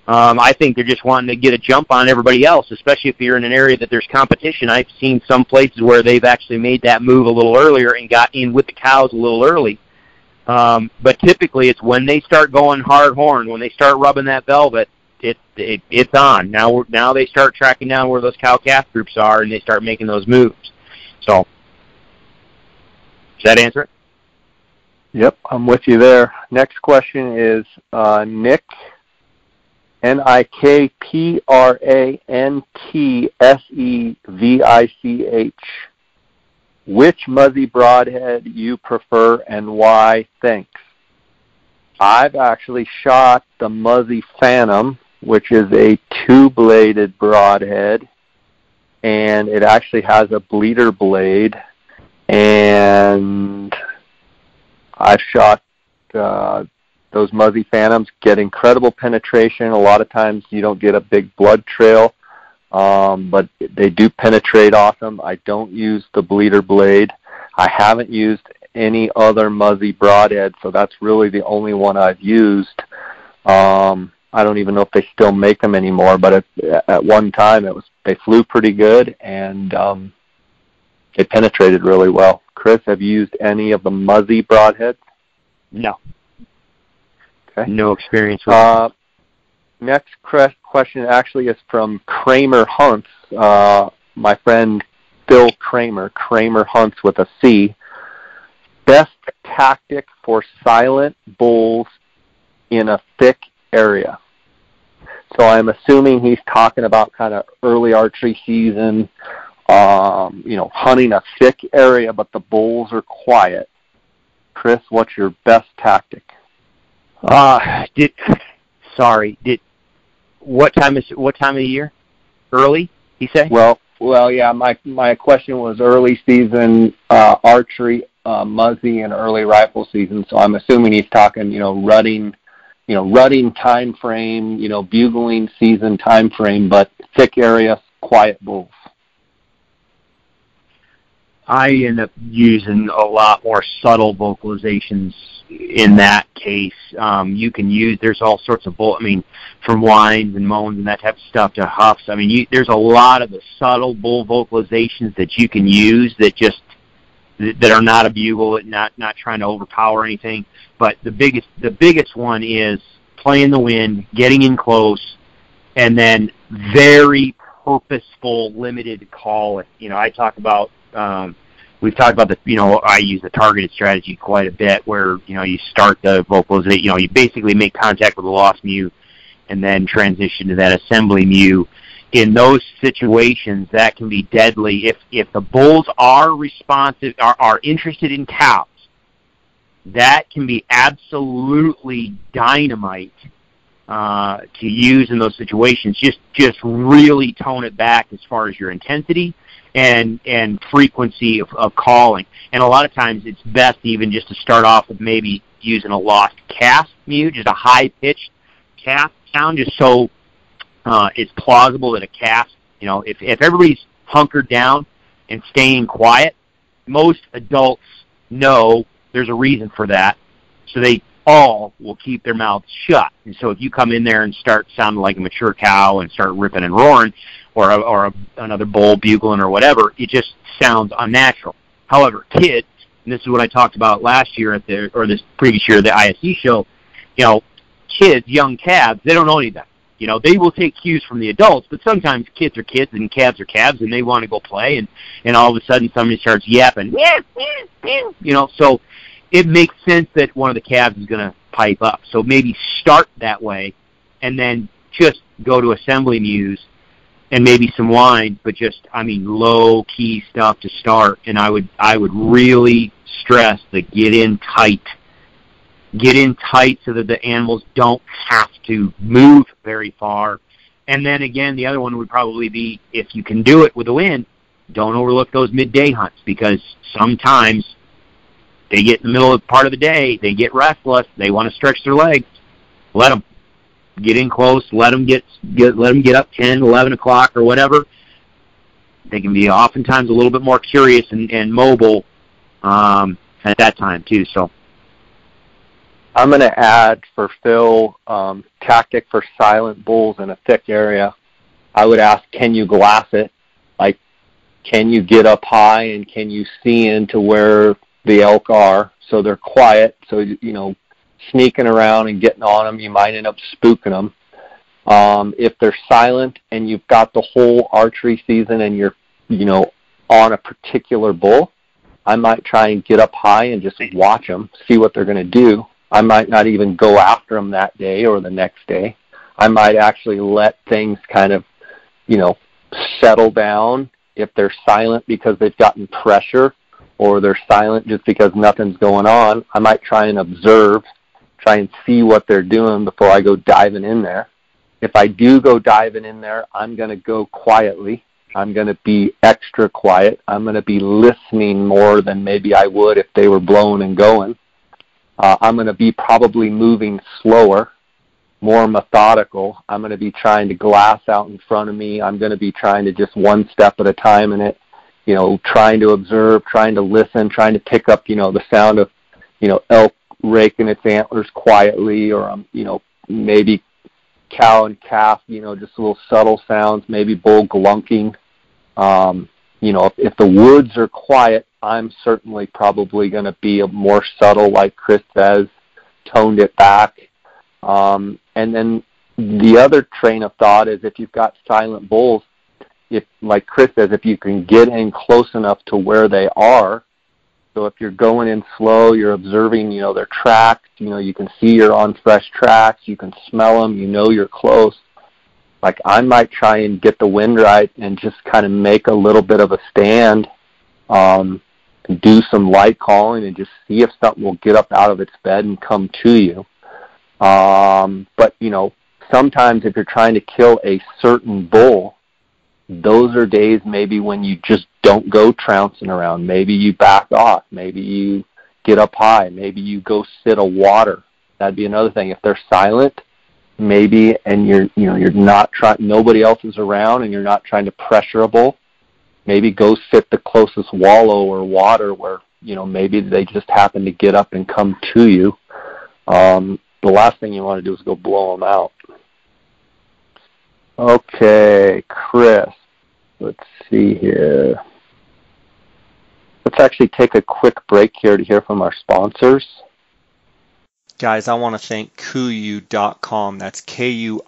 I think they're just wanting to get a jump on everybody else, especially if you're in an area that there's competition. I've seen some places where they've actually made that move a little earlier and got in with the cows a little early. But typically it's when they start going hard horn, when they start rubbing that velvet, it's on. Now they start tracking down where those cow-calf groups are, and they start making those moves. So, does that answer it? Yep, I'm with you there. Next question is Nick, NIKPRANTSEVICH. Which Muzzy broadhead you prefer and why? Thanks. I've actually shot the Muzzy Phantom, which is a 2-bladed broadhead, and it actually has a bleeder blade, and I've shot those Muzzy Phantoms get incredible penetration. A lot of times you don't get a big blood trail, but they do penetrate awesome. I don't use the bleeder blade. I haven't used any other Muzzy broadhead, so that's really the only one I've used. I don't even know if they still make them anymore, but at one time they flew pretty good, and they penetrated really well. Chris, have you used any of the Muzzy broadheads? No. Okay. No experience with it. Next question actually is from Kramer Hunts. My friend Phil Kramer Hunts with a C. Best tactic for silent bulls in a thick area. So I'm assuming he's talking about kind of early archery season, hunting a thick area, but the bulls are quiet. Chris, what's your best tactic? What time of the year? Early, he say? Well, yeah. My question was early season archery, Muzzy, and early rifle season. So I'm assuming he's talking, rutting time frame, bugling season time frame, but thick area, quiet bulls. I end up using a lot more subtle vocalizations in that case. You can use, there's all sorts of from whines and moans and that type of stuff to huffs. There's a lot of the subtle bull vocalizations that you can use that are not a bugle, not trying to overpower anything. But the biggest one is playing the wind, getting in close, and then very purposeful, limited call. We've talked about I use the targeted strategy quite a bit, where you start the vocalization, you basically make contact with the lost mew, and then transition to that assembly mew. In those situations, that can be deadly. If the bulls are responsive, are interested in cows, that can be absolutely dynamite to use in those situations. Just really tone it back as far as your intensity and frequency of calling. And a lot of times it's best even just to start off with maybe using a lost calf mew, just a high-pitched calf sound, just so it's plausible that a calf, if everybody's hunkered down and staying quiet, most adults know there's a reason for that, so they all will keep their mouths shut. And so if you come in there and start sounding like a mature cow and start ripping and roaring, or another bull bugling or whatever, it just sounds unnatural. However, kids, and this is what I talked about last year this previous year at the ISE show, kids, young calves, they don't know any of that. They will take cues from the adults, but sometimes kids are kids and calves are calves, and they want to go play, and all of a sudden somebody starts yapping, so it makes sense that one of the calves is going to pipe up. So maybe start that way, and then just go to assembly mews, and maybe some whine, but just, low-key stuff to start. And I would really stress the get in tight so that the animals don't have to move very far. And then again, the other one would probably be, if you can do it with the wind, don't overlook those midday hunts, because sometimes they get in the middle of part of the day, they get restless, they want to stretch their legs. Let them get in close, let them get up 10, 11 o'clock or whatever. They can be oftentimes a little bit more curious and mobile at that time too. So I'm going to add for Phil, tactic for silent bulls in a thick area. I would ask, can you glass it? Like, can you get up high and can you see into where the elk are so they're quiet? So, sneaking around and getting on them, you might end up spooking them. If they're silent and you've got the whole archery season and you're, on a particular bull, I might try and get up high and just watch them, see what they're going to do. I might not even go after them that day or the next day. I might actually let things kind of, settle down. If they're silent because they've gotten pressure, or they're silent just because nothing's going on, I might try and observe, try and see what they're doing before I go diving in there. If I do go diving in there, I'm going to go quietly. I'm going to be extra quiet. I'm going to be listening more than maybe I would if they were blowing and going. I'm going to be probably moving slower, more methodical. I'm going to be trying to glass out in front of me. I'm going to be trying to just one step at a time in it, trying to observe, trying to listen, trying to pick up, the sound of, elk raking its antlers quietly, or, maybe cow and calf, just little subtle sounds, maybe bull glunking. If the woods are quiet, I'm certainly probably going to be more subtle, like Chris says, toned it back. And then the other train of thought is if you've got silent bulls, if, like Chris says, if you can get in close enough to where they are, so if you're going in slow, you're observing, their tracks, you can see you're on fresh tracks, you can smell them, you're close. Like I might try and get the wind right and just kind of make a little bit of a stand, do some light calling and just see if something will get up out of its bed and come to you. But, sometimes if you're trying to kill a certain bull, those are days maybe when you just don't go trouncing around. Maybe you back off. Maybe you get up high. Maybe you go sit a water. That'd be another thing. If they're silent, maybe, and you're not trying, nobody else is around and you're not trying to pressure a bull, maybe go sit the closest wallow or water where, maybe they just happen to get up and come to you. The last thing you want to do is go blow them out. Okay, Chris, let's see here. Let's actually take a quick break here to hear from our sponsors. Guys, I want to thank KUIU.com, that's KUIU.com,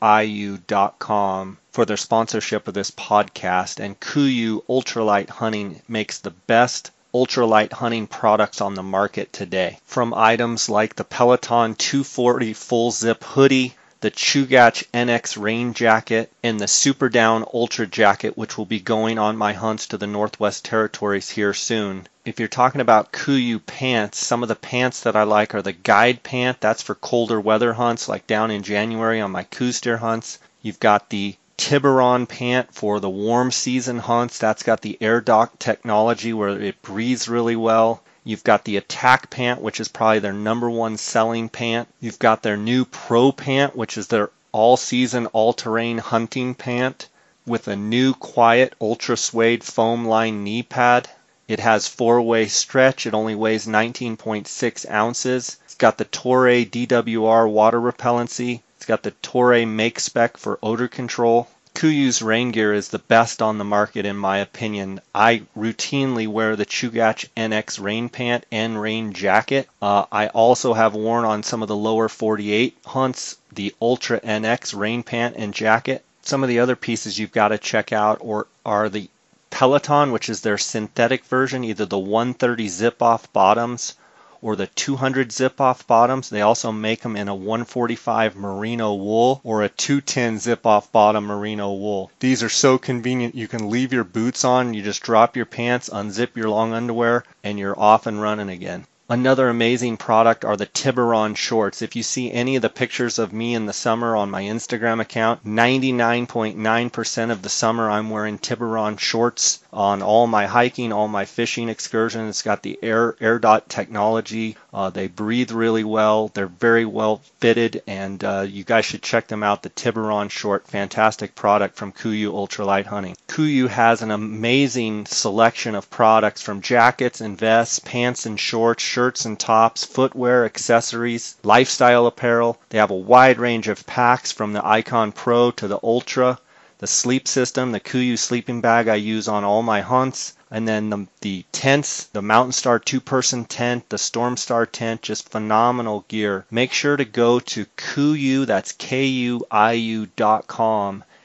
for their sponsorship of this podcast. And KUIU Ultralight Hunting makes the best ultralight hunting products on the market today. From items like the Peloton 240 full zip hoodie, the Chugach NX rain jacket, and the Super Down Ultra jacket, which will be going on my hunts to the Northwest Territories here soon. If you're talking about KUIU pants, some of the pants that I like are the Guide pant. That's for colder weather hunts, like down in January on my Coues deer hunts. You've got the Tiburon pant for the warm season hunts. That's got the air dock technology where it breathes really well. You've got the Attack pant, which is probably their #1 selling pant. You've got their new Pro pant, which is their all-season, all-terrain hunting pant with a new quiet ultra suede foam lined knee pad. It has 4-way stretch. It only weighs 19.6 ounces. It's got the Toray DWR water repellency. It's got the Toray Make Spec for odor control. KUIU's rain gear is the best on the market in my opinion. I routinely wear the Chugach NX rain pant and rain jacket. I also have worn on some of the lower 48 hunts the Ultra NX rain pant and jacket. Some of the other pieces you've got to check out are the Peloton, which is their synthetic version, either the 130 zip-off bottoms or the 200 zip-off bottoms. They also make them in a 145 merino wool or a 210 zip-off bottom merino wool. These are so convenient. You can leave your boots on, you just drop your pants, unzip your long underwear, and you're off and running again. Another amazing product are the Tiburon shorts. If you see any of the pictures of me in the summer on my Instagram account, 99.9% of the summer I'm wearing Tiburon shorts on all my hiking, all my fishing excursions. It's got the air dot technology. They breathe really well. They're very well fitted, and you guys should check them out. The Tiburon short, fantastic product from KUIU Ultralight Hunting. KUIU has an amazing selection of products from jackets and vests, pants and shorts, shirts and tops, footwear, accessories, lifestyle apparel. They have a wide range of packs from the Icon Pro to the Ultra. The sleep system, the KUIU sleeping bag I use on all my hunts. And then the tents, the Mountain Star 2-person tent, the Storm Star tent, just phenomenal gear. Make sure to go to KUIU, that's KUIU.com,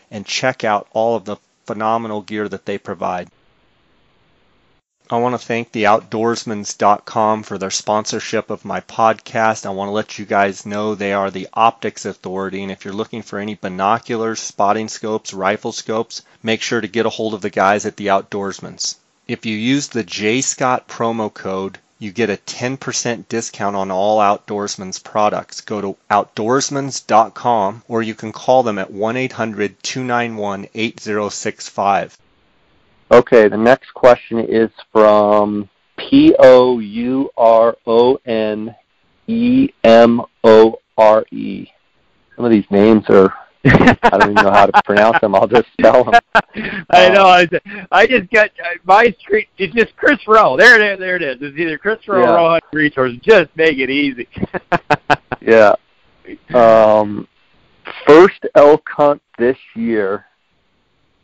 and check out all of the phenomenal gear that they provide. I want to thank the Outdoorsmans.com for their sponsorship of my podcast. I want to let you guys know they are the optics authority, and if you're looking for any binoculars, spotting scopes, rifle scopes, make sure to get a hold of the guys at the Outdoorsmans. If you use the JScott promo code, you get a 10% discount on all Outdoorsmans products. Go to outdoorsmans.com or you can call them at 1-800-291-8065. Okay, the next question is from POURONEY Some of these names are, I don't even know how to pronounce them. I'll just spell them. I know. I just got my street. It's just Chris Rowe. There it is. It's either Chris Rowe or Rowe Hunting Resources. Just make it easy. Yeah. First elk hunt this year,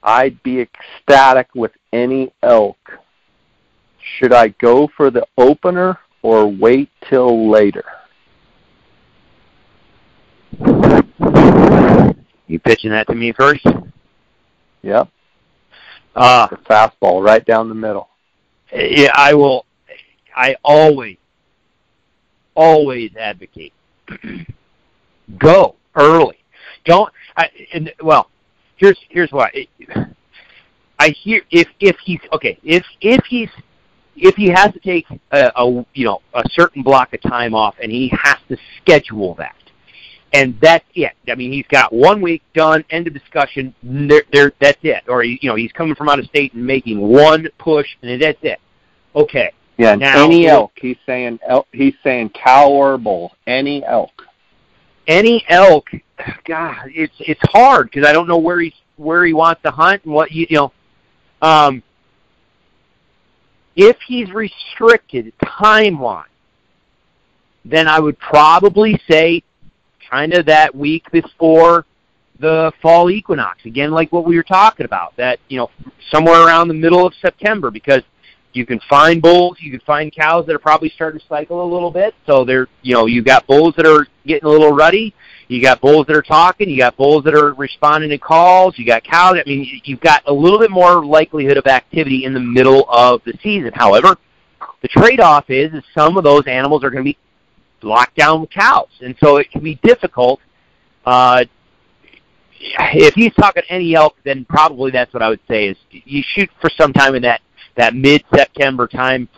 I'd be ecstatic with any elk. Should I go for the opener or wait till later? You pitching that to me first? Yep. The fastball right down the middle. Yeah, I will. I always advocate go early. Don't. Here's why. I hear if he has to take a certain block of time off and he has to schedule that. And that's it. I mean, he's got 1 week done, end of discussion. That's it. Or he's coming from out of state and making one push, and that's it. Okay. Yeah. And now, any elk. He's saying cow or bull. Any elk. Any elk. God, it's hard because I don't know where he wants to hunt and what If he's restricted time-wise, then I would probably say kind of that week before the fall equinox, again, like what we were talking about, that, somewhere around the middle of September, because you can find bulls, you can find cows that are probably starting to cycle a little bit. So you've got bulls that are getting a little ruddy, you got bulls that are talking, you got bulls that are responding to calls, you got cows. I mean, you've got a little bit more likelihood of activity in the middle of the season. However, the trade-off is some of those animals are going to be locked down with cows, and so it can be difficult. If he's talking any elk, then probably that's what I would say is you shoot for some time in that mid-September time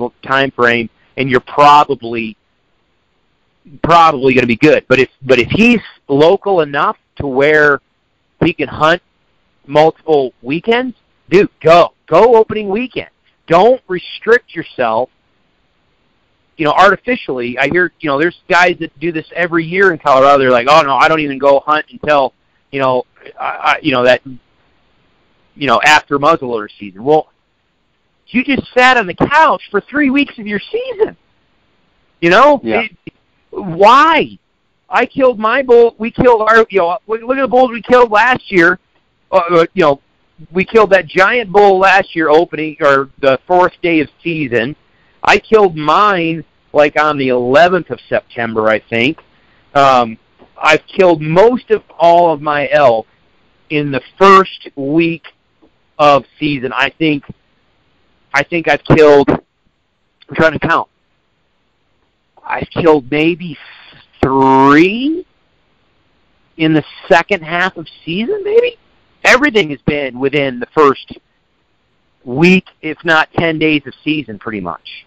frame, and you're probably going to be good. But if he's local enough to where he can hunt multiple weekends, dude, go opening weekend. Don't restrict yourself. Artificially. I hear, there's guys that do this every year in Colorado. They're like, oh no, I don't even go hunt until, after muzzleloader season. Well, you just sat on the couch for 3 weeks of your season. Yeah. Why? I killed my bull. We killed our, look at the bulls we killed last year. We killed that giant bull last year opening, or the 4th day of season. I killed mine like on the 11th of September, I think. I've killed most of all of my elk in the first week of season. I think I've killed, I'm trying to count. I've killed maybe 3 in the second half of season, maybe. Everything has been within the first week, if not 10 days of season, pretty much.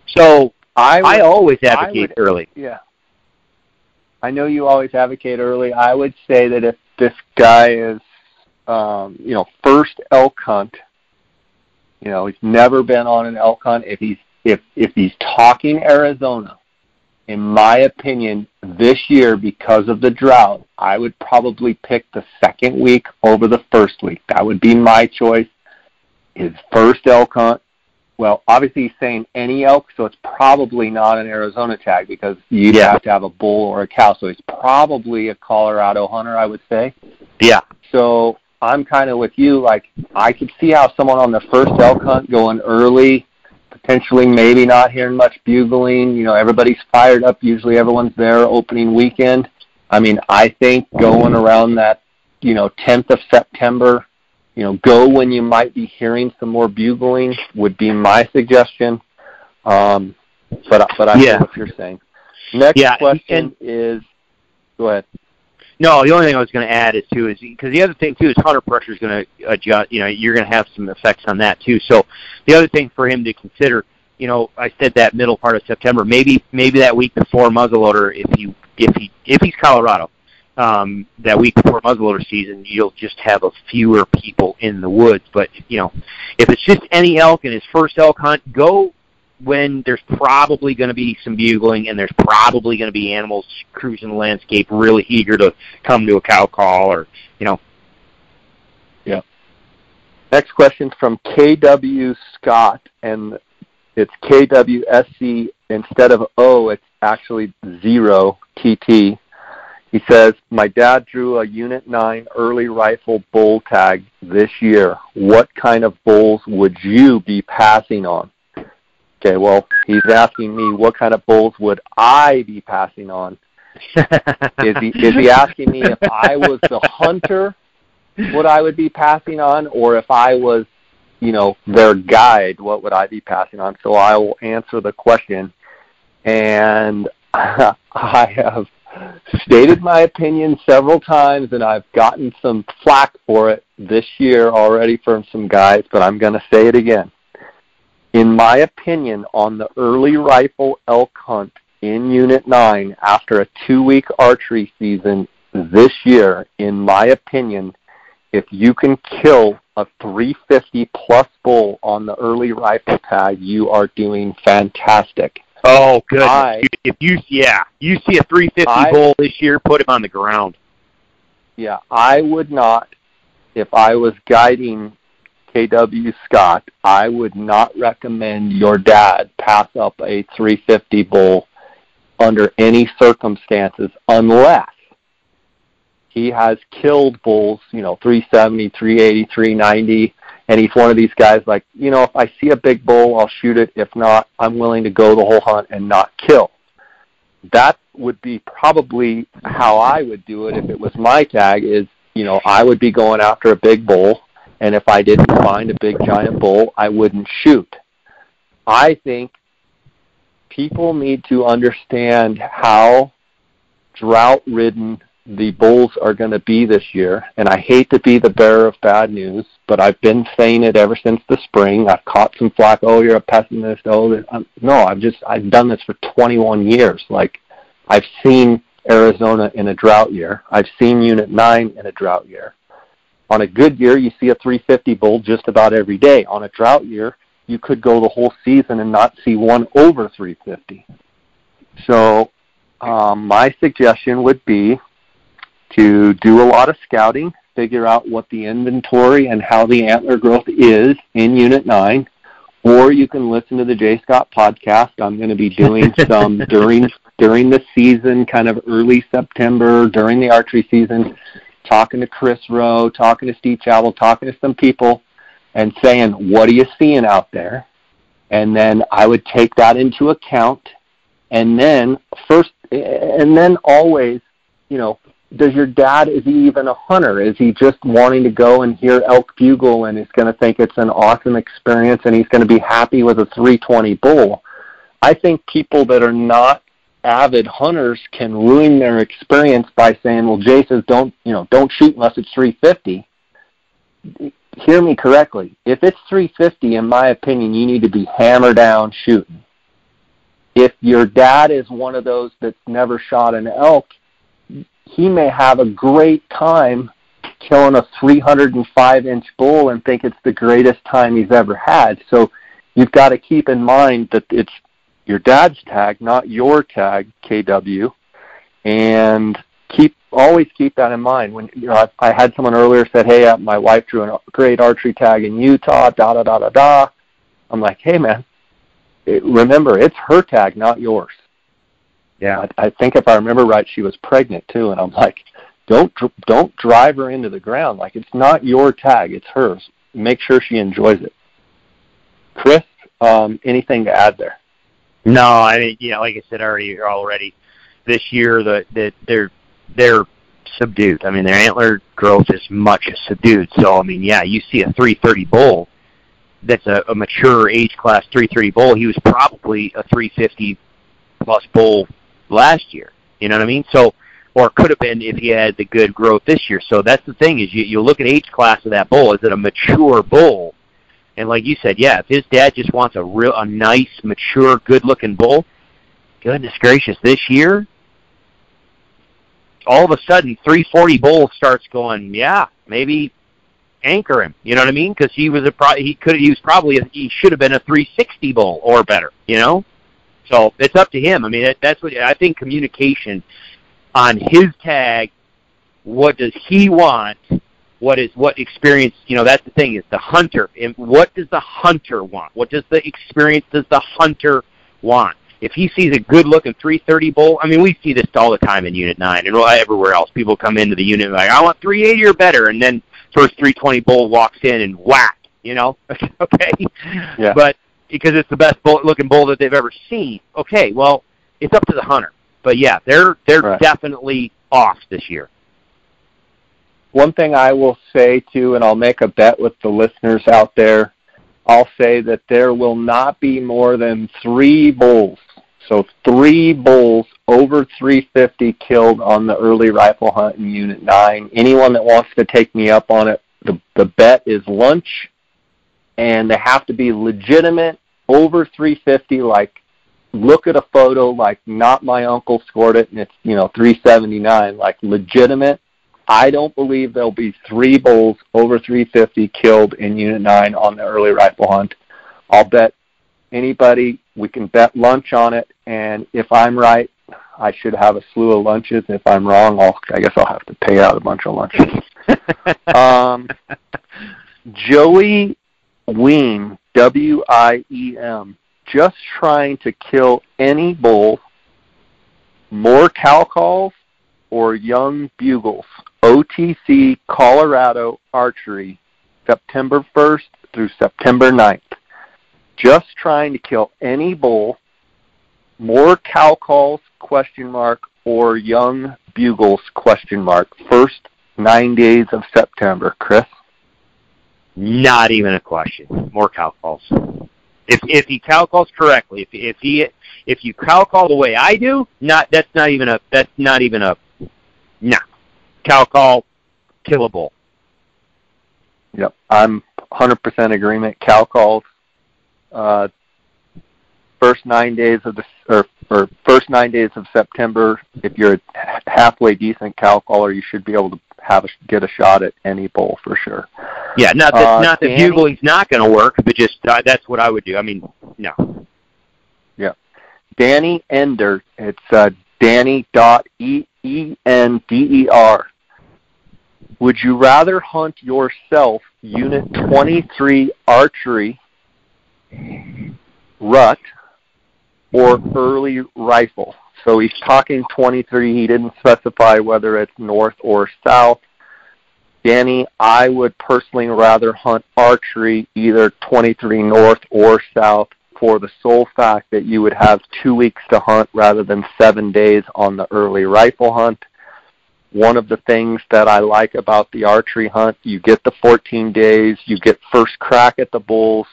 So I always advocate early. Yeah. I know you always advocate early. I would say that if this guy is, first elk hunt, he's never been on an elk hunt. If he's talking Arizona, in my opinion, this year, because of the drought, I would probably pick the second week over the first week. That would be my choice. His first elk hunt. Well, obviously he's saying any elk, so it's probably not an Arizona tag because you'd have to have a bull or a cow. So he's probably a Colorado hunter, I would say. Yeah. So I'm kind of with you. Like, I could see how someone on the first elk hunt going early, potentially maybe not hearing much bugling. Everybody's fired up. Usually everyone's there opening weekend. I mean, I think going around that, 10th of September, go when you might be hearing some more bugling would be my suggestion. But I hear what you're saying. Next question is, go ahead. No, the only thing I was going to add is because the other thing too is hunter pressure is going to adjust. You're going to have some effects on that too. So the other thing for him to consider, I said that middle part of September, maybe that week before muzzleloader, if he's Colorado, that week before muzzleloader season, you'll just have a fewer people in the woods. But if it's just any elk in his first elk hunt, go when there's probably going to be some bugling and there's probably going to be animals cruising the landscape really eager to come to a cow call or, Yeah. Next question's from KW Scott, and it's KWSC. Instead of O, it's actually 0 TT. He says, my dad drew a Unit 9 early rifle bull tag this year. What kind of bulls would you be passing on? Okay, well, he's asking me what kind of bulls would I be passing on. Is he asking me if I was the hunter, what I would be passing on, or if I was, their guide, what would I be passing on? So I will answer the question. And I have stated my opinion several times, and I've gotten some flack for it this year already from some guys, but I'm going to say it again. In my opinion, on the early rifle elk hunt in Unit 9 after a 2-week archery season this year, in my opinion, if you can kill a 350-plus bull on the early rifle tag, you are doing fantastic. Oh, good. If you see a 350 bull this year, put him on the ground. Yeah, I would not, if I was guiding KW Scott, I would not recommend your dad pass up a 350 bull under any circumstances unless he has killed bulls, 370, 380, 390, and he's one of these guys like, if I see a big bull, I'll shoot it. If not, I'm willing to go the whole hunt and not kill. That would be probably how I would do it if it was my tag is, I would be going after a big bull, and if I didn't find a big giant bull, I wouldn't shoot. I think people need to understand how drought-ridden the bulls are going to be this year, and I hate to be the bearer of bad news, but I've been saying it ever since the spring. I've caught some flack. Oh, you're a pessimist. No, I've done this for 21 years. Like, I've seen Arizona in a drought year. I've seen Unit 9 in a drought year. On a good year, you see a 350 bull just about every day. On a drought year, you could go the whole season and not see one over 350. So my suggestion would be to do a lot of scouting, figure out what the inventory and how the antler growth is in Unit 9, or you can listen to the J. Scott podcast. I'm going to be doing some during the season, kind of early September, during the archery season, talking to Chris Rowe, talking to Steve Chavel, talking to some people, and saying, what are you seeing out there? And then I would take that into account, and then always, does your dad, is he even a hunter? Is he just wanting to go and hear elk bugle and is going to think it's an awesome experience and he's going to be happy with a 320 bull? I think people that are not avid hunters can ruin their experience by saying, well, Jay says don't shoot unless it's 350. Hear me correctly. If it's 350, in my opinion, you need to be hammer down shooting. If your dad is one of those that's never shot an elk, he may have a great time killing a 305-inch bull and think it's the greatest time he's ever had. So you've got to keep in mind that it's your dad's tag, not your tag, KW, and always keep that in mind. When I had someone earlier said, hey, my wife drew a great archery tag in Utah, da-da-da-da-da. I'm like, hey, man, remember, it's her tag, not yours. Yeah, I think if I remember right, she was pregnant too, and I'm like, don't drive her into the ground. Like, it's not your tag, it's hers. Make sure she enjoys it. Chris, anything to add there? No, I mean, like I said already, this year they're subdued. I mean, their antler growth is much subdued. So, I mean, yeah, you see a 330 bull that's a mature age class 330 bull. He was probably a 350 plus bull last year. You know what I mean? So, or could have been if he had the good growth this year. So that's the thing is you look at age class of that bull. Is it a mature bull? And like you said, yeah, if his dad just wants a nice, mature, good-looking bull, goodness gracious, this year, all of a sudden, 340 bull starts going, yeah, maybe anchor him. You know what I mean? Because he should have been a 360 bull or better. You know, so it's up to him. I mean, that's what I think. Communication on his tag. What does he want? What experience? You know, that's the thing. Is the hunter. And what does the hunter want? What does the experience? Does the hunter want? If he sees a good-looking 330 bull, I mean, we see this all the time in Unit 9 and everywhere else. People come into the unit like, I want 380 or better, and then first 320 bull walks in and whack, you know? Okay? Yeah. But because it's the best looking bull that they've ever seen. Okay, well, it's up to the hunter. But, yeah, they're right. definitely off this year. One thing I will say, too, and I'll make a bet with the listeners out there, I'll say that there will not be more than 3 bulls. So 3 bulls over 350 killed on the early rifle hunt in Unit 9. Anyone that wants to take me up on it, the bet is lunch, and they have to be legitimate, over 350, like look at a photo like not my uncle scored it and it's, 379, like legitimate. I don't believe there'll be 3 bulls over 350 killed in Unit 9 on the early rifle hunt. I'll bet anybody, we can bet lunch on it, and if I'm right, I should have a slew of lunches. If I'm wrong, I guess I'll have to pay out a bunch of lunches. Joey Weem, W-I-E-M, just trying to kill any bull, more cow calls or young bugles. OTC Colorado Archery, September 1st through September 9th. Just trying to kill any bull, more cow calls, or young bugles, First 9 days of September. Chris? Not even a question. More cow calls. If he cow calls correctly, if you cow call the way I do, that's not even a cow call, kill a bull. Yep, I'm 100% agreement. Cow calls. First 9 days of September. If you're a halfway decent cow caller, you should be able to get a shot at any bull for sure. Yeah, not that bugling's not going to work, but just that's what I would do. I mean, no. Yeah, Danny Ender. It's Danny.ENDER. Would you rather hunt yourself Unit 23 Archery, rut, or early rifle? So he's talking 23. He didn't specify whether it's north or south. Danny, I would personally rather hunt archery, either 23 north or south, for the sole fact that you would have 2 weeks to hunt rather than 7 days on the early rifle hunt. One of the things that I like about the archery hunt, you get the 14 days, you get first crack at the bulls,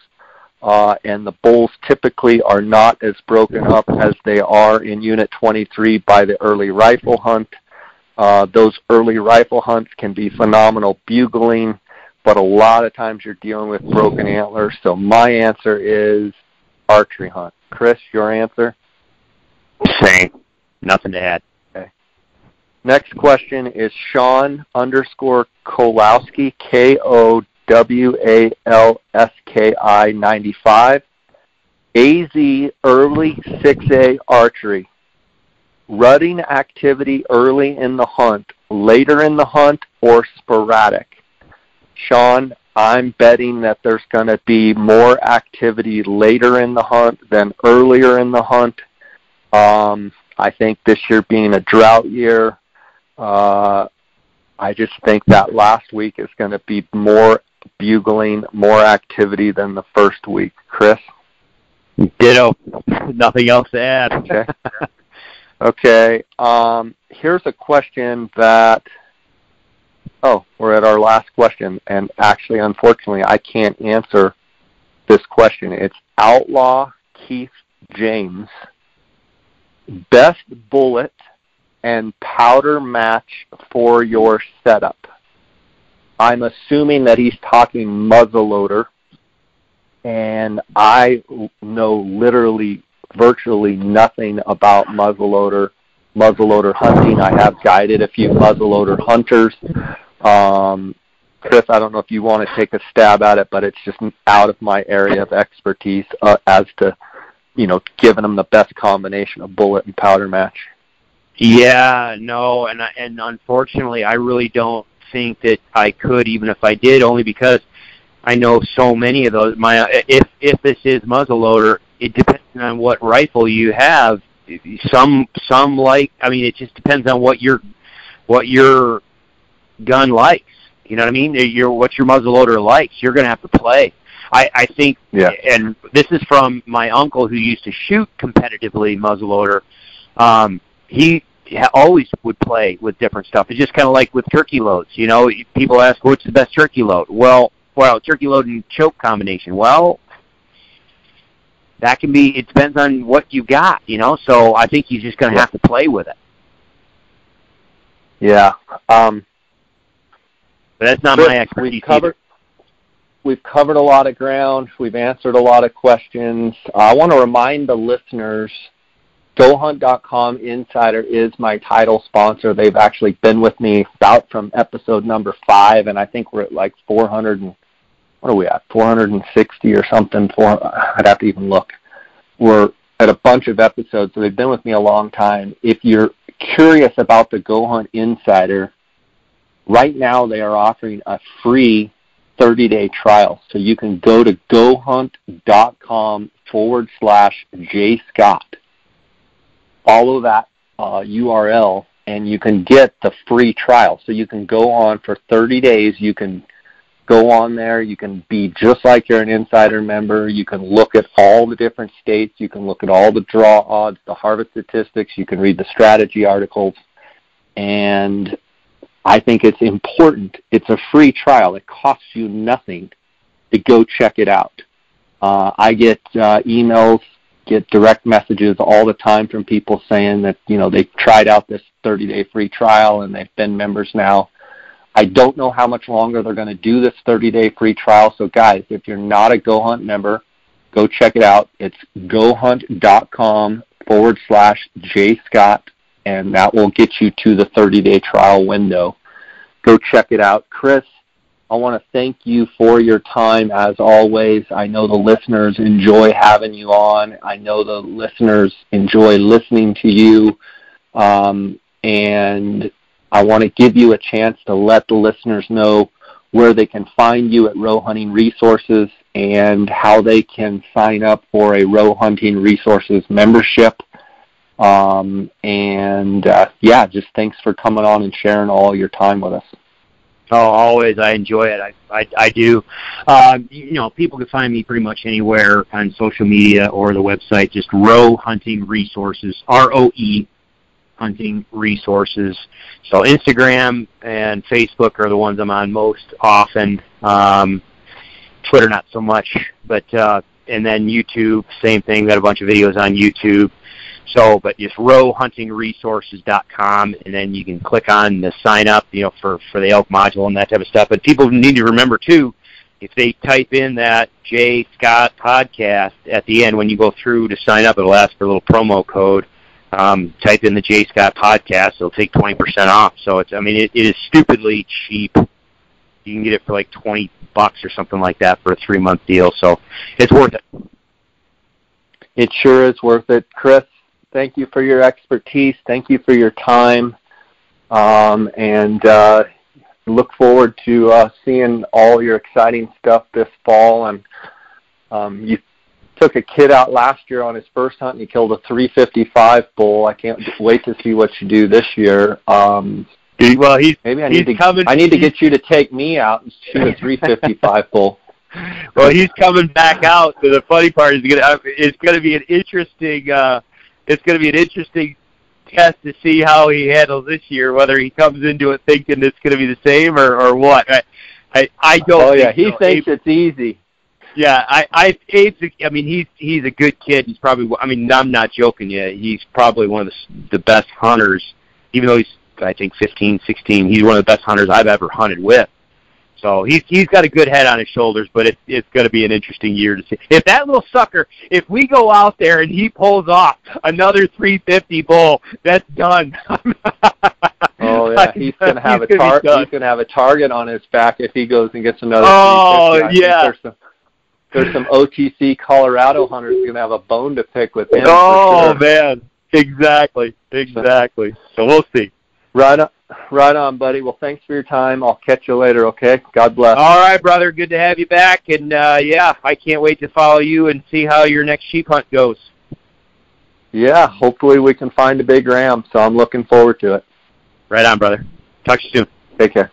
and the bulls typically are not as broken up as they are in Unit 23 by the early rifle hunt. Those early rifle hunts can be phenomenal bugling, but a lot of times you're dealing with broken antlers. So my answer is archery hunt. Chris, your answer? Same. Nothing to add. Okay. Next question is Sean_Kowalski, KOWALSKI 95. AZ early 6A archery. Rutting activity early in the hunt, later in the hunt, or sporadic? Sean, I'm betting that there's going to be more activity later in the hunt than earlier in the hunt. I think this year being a drought year, I just think that last week is going to be more bugling, more activity than the first week. Chris? Ditto. Nothing else to add. Okay. Okay. Here's a question that, we're at our last question, and actually, unfortunately, I can't answer this question. It's Outlaw Keith James. Best bullet and powder match for your setup. I'm assuming that he's talking muzzleloader, and I know virtually nothing about muzzleloader hunting. I have guided a few muzzleloader hunters. Chris, I don't know if you want to take a stab at it, but it's just out of my area of expertise as to, giving them the best combination of bullet and powder match. Yeah, no, and unfortunately, I really don't think that I could, even if I did, only because I know so many of those. If this is muzzleloader, it depends on what rifle you have. Some it just depends on what your gun likes. You know what I mean? What your muzzleloader likes, you're going to have to play. I think, yeah. And this is from my uncle who used to shoot competitively muzzleloader. He always would play with different stuff. It's just kind of like with turkey loads. People ask, what's the best turkey load? Well, turkey load and choke combination. Well, that can be, it depends on what you got, so I think he's just going to have to play with it. Yeah. But that's not my expertise. We've covered a lot of ground. We've answered a lot of questions. I want to remind the listeners, GoHunt.com Insider is my title sponsor. They've actually been with me about from episode number 5, and I think we're at like 400 and, what are we at, 460 or something. I'd have to even look. We're at a bunch of episodes, so they've been with me a long time. If you're curious about the GoHunt Insider, right now they are offering a free 30-day trial. So you can go to GoHunt.com/JScott. Follow that URL, and you can get the free trial. So you can go on for 30 days. You can go on there. You can be just like you're an Insider member. You can look at all the different states. You can look at all the draw odds, the harvest statistics. You can read the strategy articles. And I think it's important. It's a free trial. It costs you nothing to go check it out. I get emails, get direct messages all the time from people saying that, they've tried out this 30-day free trial and they've been members now. I don't know how much longer they're going to do this 30-day free trial. So, guys, if you're not a GoHunt member, go check it out. It's GoHunt.com/JScott, and that will get you to the 30-day trial window. Go check it out. Chris, I want to thank you for your time as always. I know the listeners enjoy having you on. I know the listeners enjoy listening to you. And I want to give you a chance to let the listeners know where they can find you at Roe Hunting Resources and how they can sign up for a Roe Hunting Resources membership. Just thanks for coming on and sharing all your time with us. Oh, always. I enjoy it. I do. People can find me pretty much anywhere on social media or the website, just Roe Hunting Resources, ROE Hunting Resources. So Instagram and Facebook are the ones I'm on most often. Twitter, not so much. But and then YouTube, same thing. Got a bunch of videos on YouTube. So, but just rowhuntingresources.com, and then you can click on the sign up, for the elk module and that type of stuff. But people need to remember too, if they type in that J Scott podcast at the end when you go through to sign up, it'll ask for a little promo code. Type in the J Scott podcast, it'll take 20% off. So it is stupidly cheap. You can get it for like $20 or something like that for a 3-month deal. So it's worth it. It sure is worth it, Chris. Thank you for your expertise. Thank you for your time. And look forward to seeing all your exciting stuff this fall. And you took a kid out last year on his first hunt and he killed a 355 bull. I can't wait to see what you do this year. Maybe I need to get you to take me out and shoot a 355 bull. Well, he's coming back out. So the funny part is it's going to be an interesting test to see how he handles this year, whether he comes into it thinking it's going to be the same or what. I don't. Oh yeah, he thinks it's easy. Yeah, he's a good kid. He's probably. I'm not joking. Yeah, he's probably one of the best hunters. Even though he's, I think, 15, 16, he's one of the best hunters I've ever hunted with. So he's got a good head on his shoulders, but it's going to be an interesting year to see. If that little sucker, if we go out there and he pulls off another 350 bull, that's done. Oh Yeah, he's gonna have he's gonna have a target on his back if he goes and gets another. Oh, yeah. There's some OTC Colorado hunters gonna have a bone to pick with him. Oh, for sure. Man, exactly. So we'll see. Right on, buddy. Well, thanks for your time. I'll catch you later. Okay. God bless. All right, brother. Good to have you back. And yeah, I can't wait to follow you and see how your next sheep hunt goes. Yeah, hopefully we can find a big ram. So I'm looking forward to it. Right on, brother. Talk to you soon. Take care.